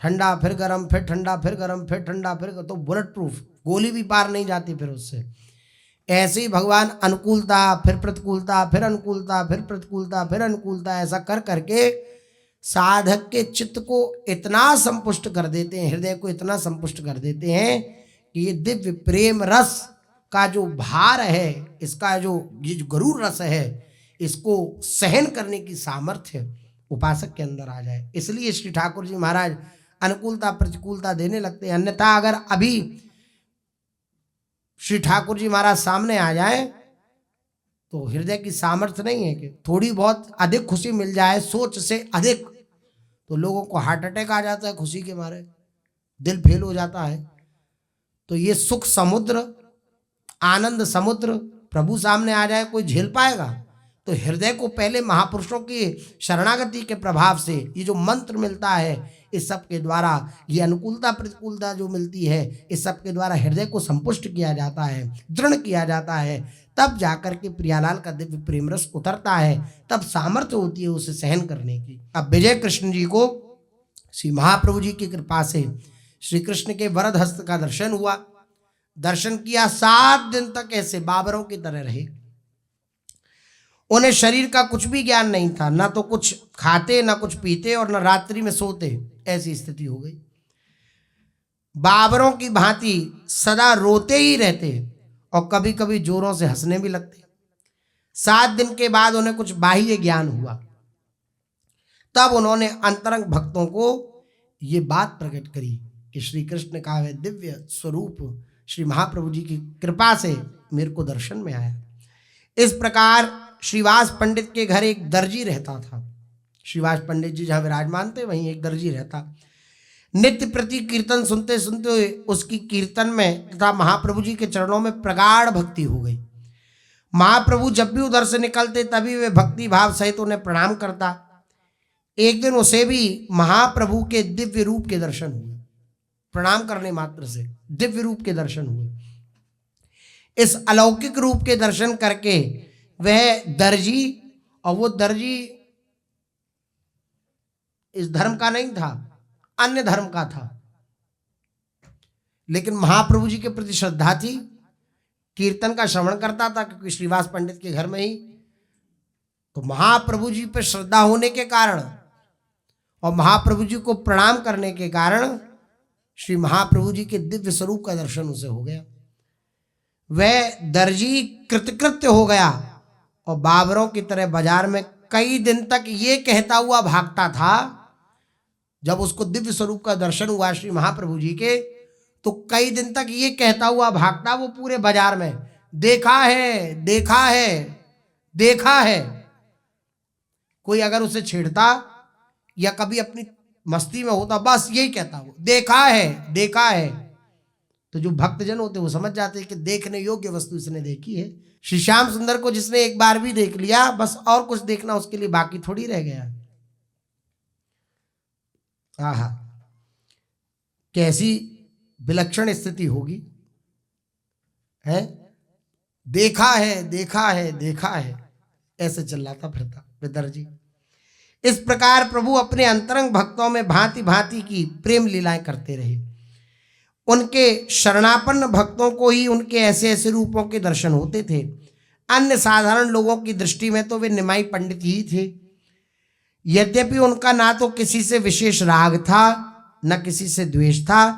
Speaker 1: ठंडा फिर गर्म, फिर ठंडा फिर गर्म, फिर ठंडा फिर तो बुलेट प्रूफ, गोली भी पार नहीं जाती फिर उससे। ऐसे ही भगवान अनुकूलता फिर प्रतिकूलता, फिर अनुकूलता फिर प्रतिकूलता, फिर अनुकूलता, ऐसा कर करके साधक के चित्त को इतना संपुष्ट कर देते हैं, हृदय को इतना संपुष्ट कर देते हैं कि ये दिव्य प्रेम रस का जो भार है, इसका जो ये जो गरुड़ रस है, इसको सहन करने की सामर्थ्य उपासक के अंदर आ जाए। इसलिए श्री ठाकुर जी महाराज अनुकूलता प्रतिकूलता देने लगते हैं। अन्यथा अगर अभी श्री ठाकुर जी महाराज सामने आ जाए तो हृदय की सामर्थ्य नहीं है कि थोड़ी बहुत अधिक खुशी मिल जाए, सोच से अधिक, तो लोगों को हार्ट अटैक आ जाता है खुशी के मारे, दिल फेल हो जाता है। तो ये सुख समुद्र, आनंद समुद्र प्रभु सामने आ जाए, कोई झेल पाएगा? तो हृदय को पहले महापुरुषों की शरणागति के प्रभाव से ये जो मंत्र मिलता है, इस सब के द्वारा ये अनुकूलता प्रतिकूलता जो मिलती है, इस सब के द्वारा हृदय को संपुष्ट किया जाता है, दृढ़ किया जाता है। तब जाकर के प्रियालाल का दिव्य प्रेम रस उतरता है, तब सामर्थ्य होती है उसे सहन करने की। अब विजय कृष्ण जी को श्री महाप्रभु जी की कृपा से श्री कृष्ण के वरद हस्त का दर्शन हुआ। दर्शन किया, 7 दिन तक ऐसे बाबरों की तरह रहे। उन्हें शरीर का कुछ भी ज्ञान नहीं था, ना तो कुछ खाते, ना कुछ पीते, और न रात्रि में सोते, ऐसी स्थिति हो गई। बाबरों की भांति सदा रोते ही रहते और कभी कभी जोरों से हंसने भी लगते। 7 दिन के बाद उन्हें कुछ बाह्य ज्ञान हुआ। तब उन्होंने अंतरंग भक्तों को ये बात प्रकट करी कि श्री कृष्ण का वह दिव्य स्वरूप श्री महाप्रभु जी की कृपा से मेरे को दर्शन में आया। इस प्रकार श्रीवास पंडित के घर एक दर्जी रहता था। श्रीवास पंडित जी जहाँ विराजमान थे वहीं एक दर्जी रहता। नित्य प्रति कीर्तन सुनते सुनते उसकी कीर्तन में तथा महाप्रभु जी के चरणों में प्रगाढ़ भक्ति हो गई। महाप्रभु जब भी उधर से निकलते तभी वे भक्ति भाव सहित उन्हें प्रणाम करता। एक दिन उसे भी महाप्रभु के दिव्य रूप के दर्शन हुए। प्रणाम करने मात्र से दिव्य रूप के दर्शन हुए। इस अलौकिक रूप के दर्शन करके वह दर्जी, और वो दर्जी इस धर्म का नहीं था, अन्य धर्म का था, लेकिन महाप्रभु जी के प्रति श्रद्धा थी। कीर्तन का श्रवण करता था क्योंकि श्रीवास पंडित के घर में ही। तो महाप्रभु जी पर श्रद्धा होने के कारण और महाप्रभु जी को प्रणाम करने के कारण श्री महाप्रभु जी के दिव्य स्वरूप का दर्शन उसे हो गया। वह दर्जी कृतकृत्य हो गया और बाबरों की तरह बाजार में कई दिन तक ये कहता हुआ भागता था। जब उसको दिव्य स्वरूप का दर्शन हुआ श्री महाप्रभु जी के, तो कई दिन तक ये कहता हुआ भागता वो पूरे बाजार में, देखा है देखा है देखा है। कोई अगर उसे छेड़ता या कभी अपनी मस्ती में होता, बस यही कहता वो, देखा है देखा है। तो जो भक्तजन होते वो समझ जाते हैं कि देखने योग्य वस्तु इसने देखी है। श्री श्याम सुंदर को जिसने एक बार भी देख लिया, बस और कुछ देखना उसके लिए बाकी थोड़ी रह गया। आहा, कैसी विलक्षण स्थिति होगी, है? देखा है देखा है देखा है, ऐसे चिल्लाता फिरता विदर्जी। इस प्रकार प्रभु अपने अंतरंग भक्तों में भांति भांति की प्रेम लीलाएं करते रहे। उनके शरणापन्न भक्तों को ही उनके ऐसे ऐसे रूपों के दर्शन होते थे। अन्य साधारण लोगों की दृष्टि में तो वे निमाई पंडित ही थे। यद्यपि उनका ना तो किसी से विशेष राग था न किसी से द्वेष था,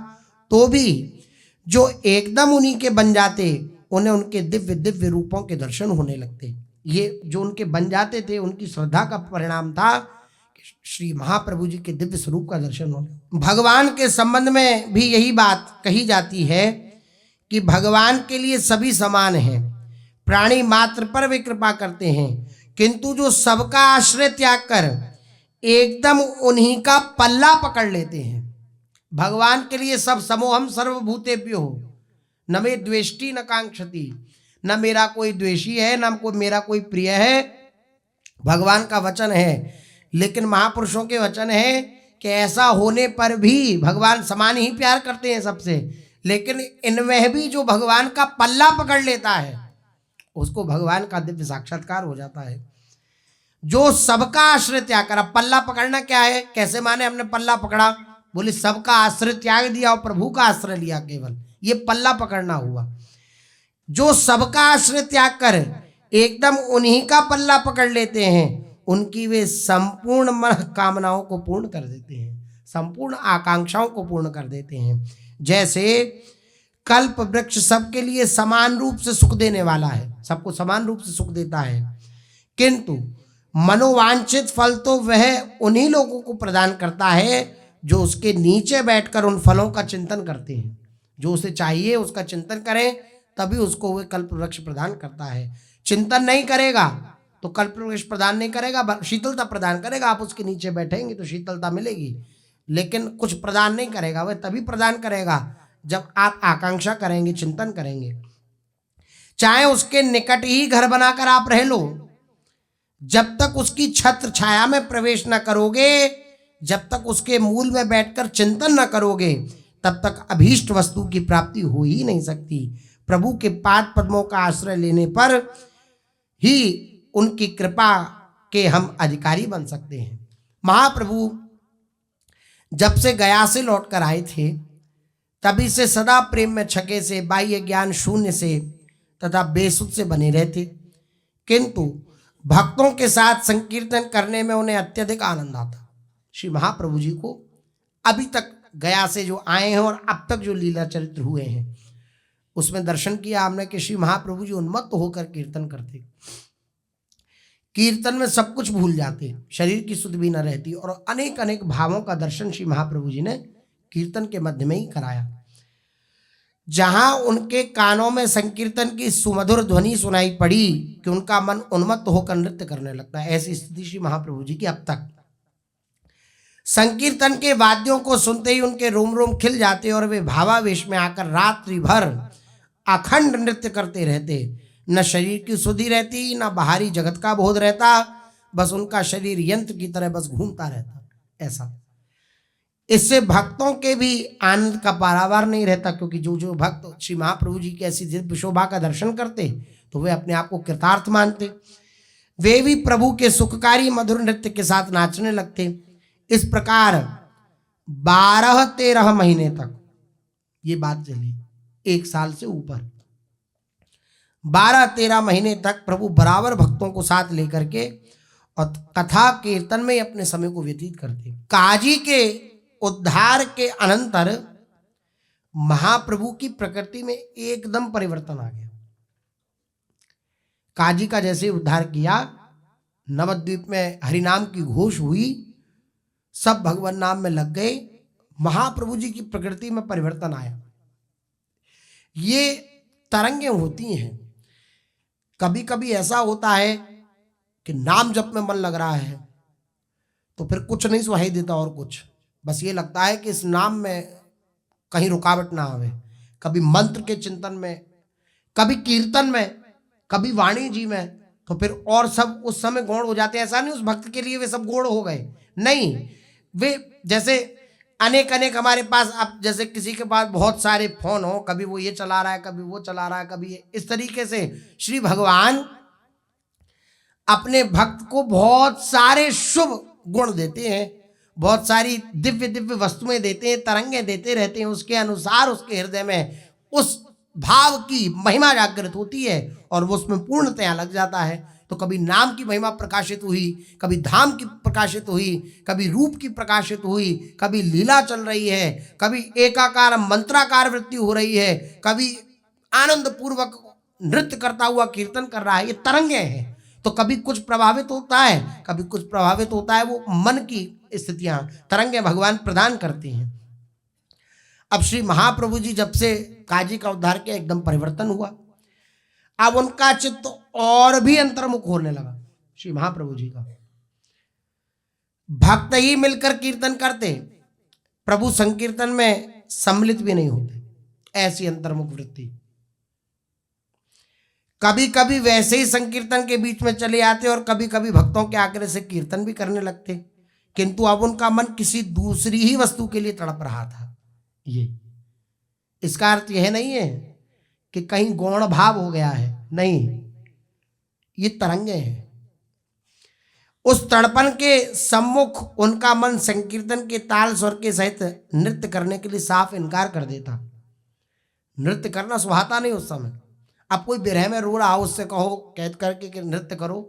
Speaker 1: तो भी जो एकदम उन्हीं के बन जाते उन्हें उनके दिव्य दिव्य रूपों के दर्शन होने लगते। ये जो उनके बन जाते थे उनकी श्रद्धा का परिणाम था कि श्री महाप्रभु जी के दिव्य स्वरूप का दर्शन होना। भगवान के संबंध में भी यही बात कही जाती है कि भगवान के लिए सभी समान हैं, प्राणी मात्र पर वे कृपा करते हैं, किंतु जो सबका आश्रय त्याग कर एकदम उन्हीं का पल्ला पकड़ लेते हैं। भगवान के लिए सब समोहम सर्वभूतेभ्यो न मे द्वेष्टि न कांक्षति, न मेरा कोई द्वेषी है न मेरा कोई प्रिय है। भगवान का वचन है, लेकिन महापुरुषों के वचन है कि ऐसा होने पर भी भगवान समान ही प्यार करते हैं सबसे, लेकिन इनमें भी जो भगवान का पल्ला पकड़ लेता है उसको भगवान का दिव्य साक्षात्कार हो जाता है। जो सबका आश्रय त्याग कर, पल्ला पकड़ना क्या है, कैसे माने हमने पल्ला पकड़ा, बोले सबका आश्रय त्याग दिया और प्रभु का आश्रय लिया केवल, ये पल्ला पकड़ना हुआ। जो सबका आश्रय त्याग कर एकदम उन्हीं का पल्ला पकड़ लेते हैं, उनकी वे संपूर्ण मन कामनाओं को पूर्ण कर देते हैं, संपूर्ण आकांक्षाओं को पूर्ण कर देते हैं। जैसे कल्प वृक्ष सबके लिए समान रूप से सुख देने वाला है, सबको समान रूप से सुख देता है, किंतु मनोवांछित फल तो वह उन्हीं लोगों को प्रदान करता है जो उसके नीचे बैठकर उन फलों का चिंतन करते हैं। जो उसे चाहिए उसका चिंतन करें, तभी उसको वह कल्प वृक्ष प्रदान करता है। चिंतन नहीं करेगा तो कल्प वृक्ष प्रदान नहीं करेगा, शीतलता प्रदान करेगा। आप उसके नीचे बैठेंगे तो शीतलता मिलेगी, लेकिन कुछ प्रदान नहीं करेगा। वह तभी प्रदान करेगा जब आप आकांक्षा करेंगे, चिंतन करेंगे। चाहे उसके निकट ही घर बनाकर आप रह लो, जब तक उसकी छत्र छाया में प्रवेश न करोगे, जब तक उसके मूल में बैठकर चिंतन न करोगे, तब तक अभीष्ट वस्तु की प्राप्ति हो ही नहीं सकती। प्रभु के पाद पद्मों का आश्रय लेने पर ही उनकी कृपा के हम अधिकारी बन सकते हैं। महाप्रभु जब से गया से लौटकर आए थे, तभी से सदा प्रेम में छके से, बाह्य ज्ञान शून्य से तथा बेसुध से बने रहते, किंतु भक्तों के साथ संकीर्तन करने में उन्हें अत्यधिक आनंद आता। श्री महाप्रभु जी को अभी तक गया से जो आए हैं और अब तक जो लीला चरित्र हुए हैं उसमें दर्शन किया हमने कि श्री महाप्रभु जी उन्मत्त होकर कीर्तन करते, कीर्तन में सब कुछ भूल जाते, शरीर की सुध भी न रहती, और अनेक अनेक भावों का दर्शन श्री महाप्रभु जी ने कीर्तन के मध्य में ही कराया। जहां उनके कानों में संकीर्तन की सुमधुर ध्वनि सुनाई पड़ी कि उनका मन उन्मत्त होकर नृत्य करने लगता है। ऐसी स्थिति श्री महाप्रभु जी की अब तक। संकीर्तन के वाद्यों को सुनते ही उनके रोम रोम खिल जाते और वे भावावेश में आकर रात्रि भर अखंड नृत्य करते रहते। न शरीर की सुधि रहती, न बाहरी जगत का बोध रहता, बस उनका शरीर यंत्र की तरह बस घूमता रहता। ऐसा इससे भक्तों के भी आनंद का पारावार नहीं रहता, क्योंकि जो जो भक्त श्री महाप्रभु जी की ऐसी दिव्य शोभा का दर्शन करते तो वे अपने आप को कृतार्थ मानते। वे भी प्रभु के सुखकारी मधुर नृत्य के साथ नाचने लगते। इस प्रकार 12-13 महीने तक ये बात चली, 1 साल से ऊपर 12-13 महीने तक प्रभु बराबर भक्तों को साथ लेकर के और कथा कीर्तन में अपने समय को व्यतीत करते। काजी के उद्धार के अनंतर महाप्रभु की प्रकृति में एकदम परिवर्तन आ गया। काजी का जैसे उद्धार किया, नवद्वीप में हरिनाम की घोष हुई, सब भगवान नाम में लग गए, महाप्रभु जी की प्रकृति में परिवर्तन आया। ये तरंगें होती हैं। कभी कभी ऐसा होता है कि नाम जप में मन लग रहा है तो फिर कुछ नहीं सुनाई देता और कुछ, बस ये लगता है कि इस नाम में कहीं रुकावट ना आवे। कभी मंत्र के चिंतन में, कभी कीर्तन में, कभी वाणी जी में, तो फिर और सब उस समय गौण हो जाते हैं। ऐसा नहीं उस भक्त के लिए वे सब गौण हो गए, नहीं। वे जैसे अनेक अनेक हमारे पास, अब जैसे किसी के पास बहुत सारे फोन हो, कभी वो ये चला रहा है, कभी वो चला रहा है, कभी ये, इस तरीके से श्री भगवान अपने भक्त को बहुत सारे शुभ गुण देते हैं, बहुत सारी दिव्य दिव्य वस्तुएं देते हैं, तरंगें देते रहते हैं। उसके अनुसार उसके हृदय में उस भाव की महिमा जागृत होती है और वो उसमें पूर्णतया लग जाता है। तो कभी नाम की महिमा प्रकाशित हुई, कभी धाम की प्रकाशित हुई, कभी रूप की प्रकाशित हुई, कभी लीला चल रही है, कभी एकाकार मंत्राकार वृत्ति हो रही है, कभी आनंद पूर्वक नृत्य करता हुआ कीर्तन कर रहा है। ये तरंगे हैं। तो कभी कुछ प्रभावित होता है, कभी कुछ प्रभावित होता है। वो मन की स्थितियां, तरंगे भगवान प्रदान करते हैं। अब श्री महाप्रभु जी जब से काजी का उद्धार किया, एकदम परिवर्तन हुआ। अब उनका चित्त और भी अंतर्मुख होने लगा। श्री महाप्रभु जी का भक्त ही मिलकर कीर्तन करते, प्रभु संकीर्तन में सम्मिलित भी नहीं होते, ऐसी अंतर्मुख वृत्ति। कभी कभी वैसे ही संकीर्तन के बीच में चले आते और कभी कभी भक्तों के आग्रह से कीर्तन भी करने लगते, किंतु अब उनका मन किसी दूसरी ही वस्तु के लिए तड़प रहा था। ये इसका अर्थ यह नहीं है कि कहीं गौण भाव हो गया है, नहीं, ये तरंगे हैं। उस तड़पन के सम्मुख उनका मन संकीर्तन के ताल स्वर के सहित नृत्य करने के लिए साफ इनकार कर देता। नृत्य करना सुहाता नहीं उस समय। अब कोई विरह में रो रहा हो, उससे कहो कैद करके कि नृत्य करो,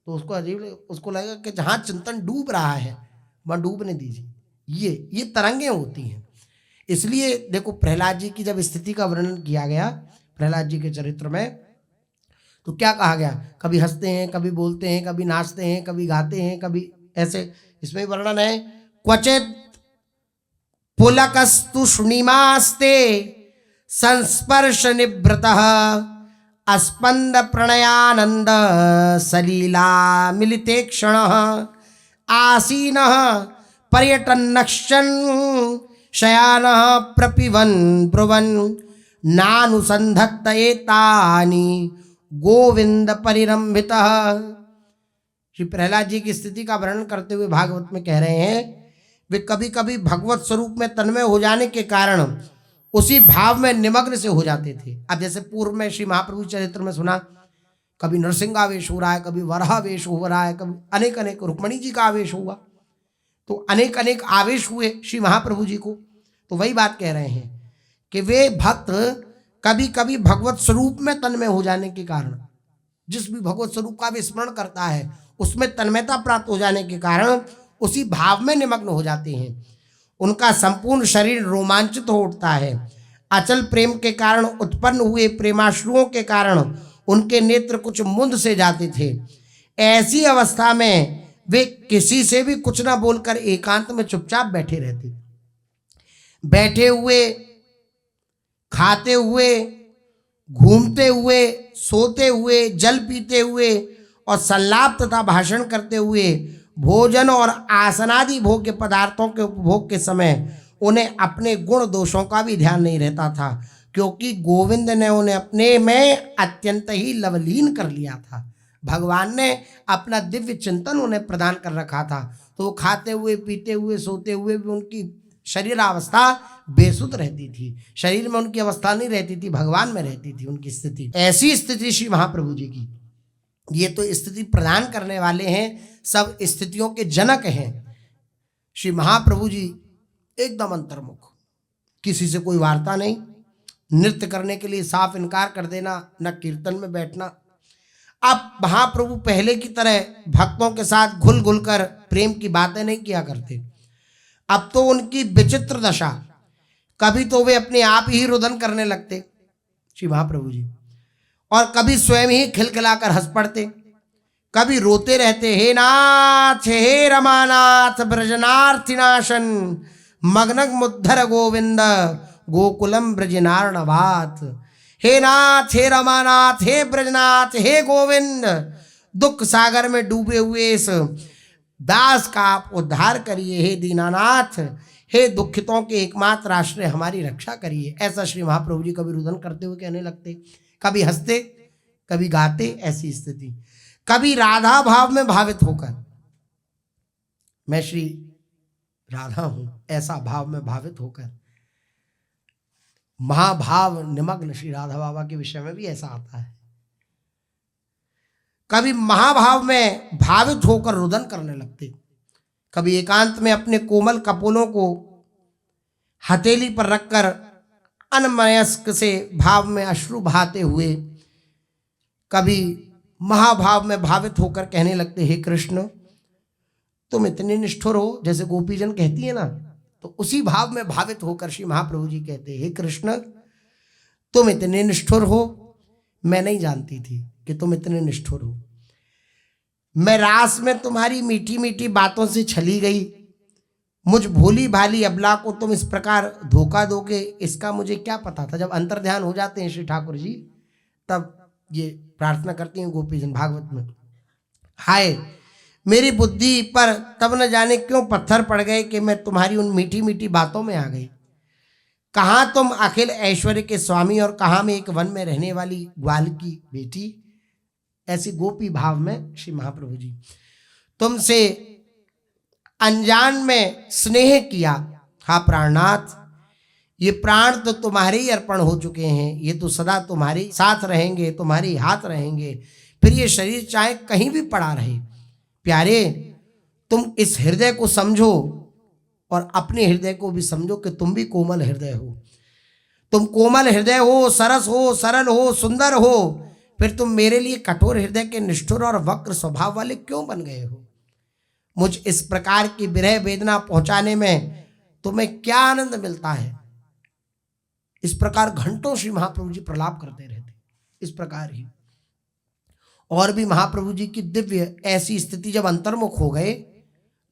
Speaker 1: तो उसको अजीब, उसको लगेगा कि जहाँ चिंतन डूब रहा है वहाँ डूबने दीजिए। ये तरंगें होती हैं। इसलिए देखो, प्रहलाद जी की जब स्थिति का वर्णन किया गया प्रहलाद जी के चरित्र में, तो क्या कहा गया, कभी हंसते हैं, कभी बोलते हैं, कभी नाचते हैं, कभी गाते हैं, कभी ऐसे। इसमें वर्णन है, क्वचित पुलकस्तु शुनिमास्ते संस्पर्श निवृतः अस्पंद प्रणयानंद सलीला मिलिते क्षण आसीन पर्यटन्नक्षन् शयान प्रपिबन ब्रुवन नानुसंधत्त एतानि गोविंद परिरंभितः। श्री प्रहलाद जी की स्थिति का वर्णन करते हुए भागवत में कह रहे हैं, वे कभी कभी भगवत स्वरूप में तन्मय हो जाने के कारण उसी भाव में निमग्न से हो जाते थे। अब जैसे पूर्व में श्री महाप्रभु चरित्र में सुना, कभी नरसिंहावेश हो रहा है, कभी वराहवेश हो रहा है, कभी अनेक अनेक रुक्मणी जी का आवेश हुआ, तो अनेक अनेक आवेश हुए श्री महाप्रभु जी को। तो वही बात कह रहे हैं कि वे भक्त कभी कभी भगवत स्वरूप में तन्मय हो जाने के कारण, जिस भी भगवत स्वरूप का वे स्मरण करता है उसमें तन्मयता प्राप्त हो जाने के कारण उसी भाव में निमग्न हो जाते हैं। उनका संपूर्ण शरीर रोमांचित हो उठता है। अचल प्रेम के कारण उत्पन्न हुए प्रेमाश्रुओं के कारण उनके नेत्र कुछ मुंद से जाते थे। ऐसी अवस्था में वे किसी से भी कुछ ना बोलकर एकांत में चुपचाप बैठे रहते। बैठे हुए, खाते हुए, घूमते हुए, सोते हुए, जल पीते हुए और संलाप तथा भाषण करते हुए भोजन और आसनादि भोग्य पदार्थों के उपभोग के समय उन्हें अपने गुण दोषों का भी ध्यान नहीं रहता था, क्योंकि गोविंद ने उन्हें अपने में अत्यंत ही लवलीन कर लिया था। भगवान ने अपना दिव्य चिंतन उन्हें प्रदान कर रखा था, तो वो खाते हुए, पीते हुए, सोते हुए भी उनकी शरीर अवस्था बेसुध रहती थी। शरीर में उनकी अवस्था नहीं रहती थी, भगवान में रहती थी उनकी स्थिति। ऐसी स्थिति श्री महाप्रभु जी की। ये तो स्थिति प्रदान करने वाले हैं, सब स्थितियों के जनक हैं। श्री महाप्रभु जी एकदम अंतर्मुख, किसी से कोई वार्ता नहीं, नृत्य करने के लिए साफ इनकार कर देना, न कीर्तन में बैठना। अब महाप्रभु पहले की तरह भक्तों के साथ घुल घुल कर प्रेम की बातें नहीं किया करते। अब तो उनकी विचित्र दशा, कभी तो वे अपने आप ही रुदन करने लगते श्री महाप्रभु जी, और कभी स्वयं ही खिलखिलाकर हंस पड़ते, कभी रोते रहते, हे नाथ हे रमानाथ ब्रजनार्थिनाशन मग्नग मुद्धर गोविंद गोकुलम ब्रजनार्णवात। हे नाथ हे रमानाथ हे ब्रजनाथ हे गोविंद, दुख सागर में डूबे हुए इस दास का आप उद्धार करिए। हे दीनानाथ, हे दुखितों के एकमात्र आश्रय, हमारी रक्षा करिए। ऐसा श्री महाप्रभु जी कभी रुदन करते हुए कहने लगते, कभी हंसते, कभी गाते। ऐसी स्थिति, कभी राधा भाव में भावित होकर, मैं श्री राधा हूं, ऐसा भाव में भावित होकर, महाभाव निमग्न श्री राधा बाबा के विषय में भी ऐसा आता है। कभी महाभाव में भावित होकर रुदन करने लगते, कभी एकांत में अपने कोमल कपोलों को हथेली पर रखकर अनमयस्क से भाव में अश्रु बहाते हुए, कभी महाभाव में भावित होकर कहने लगते, हे कृष्ण तुम इतने निष्ठुर हो, जैसे गोपीजन कहती है ना, तो उसी भाव में भावित होकर श्री महाप्रभु जी कहते, हे कृष्ण तुम इतने निष्ठुर हो, मैं नहीं जानती थी कि तुम इतने निष्ठुर हो। मैं रास में तुम्हारी मीठी मीठी बातों से छली गई, मुझ भोली भाली अबला को तुम इस प्रकार धोखा दोगे, इसका मुझे क्या पता था। जब अंतर्ध्यान हो जाते हैं श्री ठाकुर जी, तब ये प्रार्थना करती हैं गोपीजन भागवत में, हाय मेरी बुद्धि पर तब न जाने क्यों पत्थर पड़ गए कि मैं तुम्हारी उन मीठी मीठी बातों में आ गई। कहाँ तुम अखिल ऐश्वर्य के स्वामी और कहाँ मैं एक वन में रहने वाली ग्वाल की बेटी। ऐसी गोपी भाव में श्री महाप्रभु जी, तुमसे अनजान में स्नेह किया, हा प्राणनाथ ये प्राण तो तुम्हारे ही अर्पण हो चुके हैं, ये तो सदा तुम्हारे साथ रहेंगे, तुम्हारे हाथ रहेंगे, फिर ये शरीर चाहे कहीं भी पड़ा रहे, प्यारे, तुम इस हृदय को समझो और अपने हृदय को भी समझो कि तुम भी कोमल हृदय हो। तुम कोमल हृदय हो, सरस हो, सरल हो, सुंदर हो, फिर तुम मेरे लिए कठोर हृदय के निष्ठुर और वक्र स्वभाव वाले क्यों बन गए हो? मुझ इस प्रकार की विरह वेदना पहुंचाने में तुम्हें क्या आनंद मिलता है? इस प्रकार घंटों श्री महाप्रभु जी प्रलाप करते रहते। इस प्रकार ही और भी महाप्रभु जी की दिव्य ऐसी स्थिति, जब अंतर्मुख हो गए,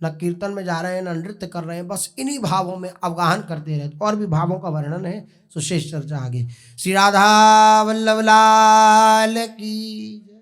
Speaker 1: न कीर्तन में जा रहे हैं न नृत्य कर रहे हैं, बस इन्हीं भावों में अवगाहन करते रहते। और भी भावों का वर्णन है, सुशेष चर्चा आगे। श्री राधा वल्लभ लाल की।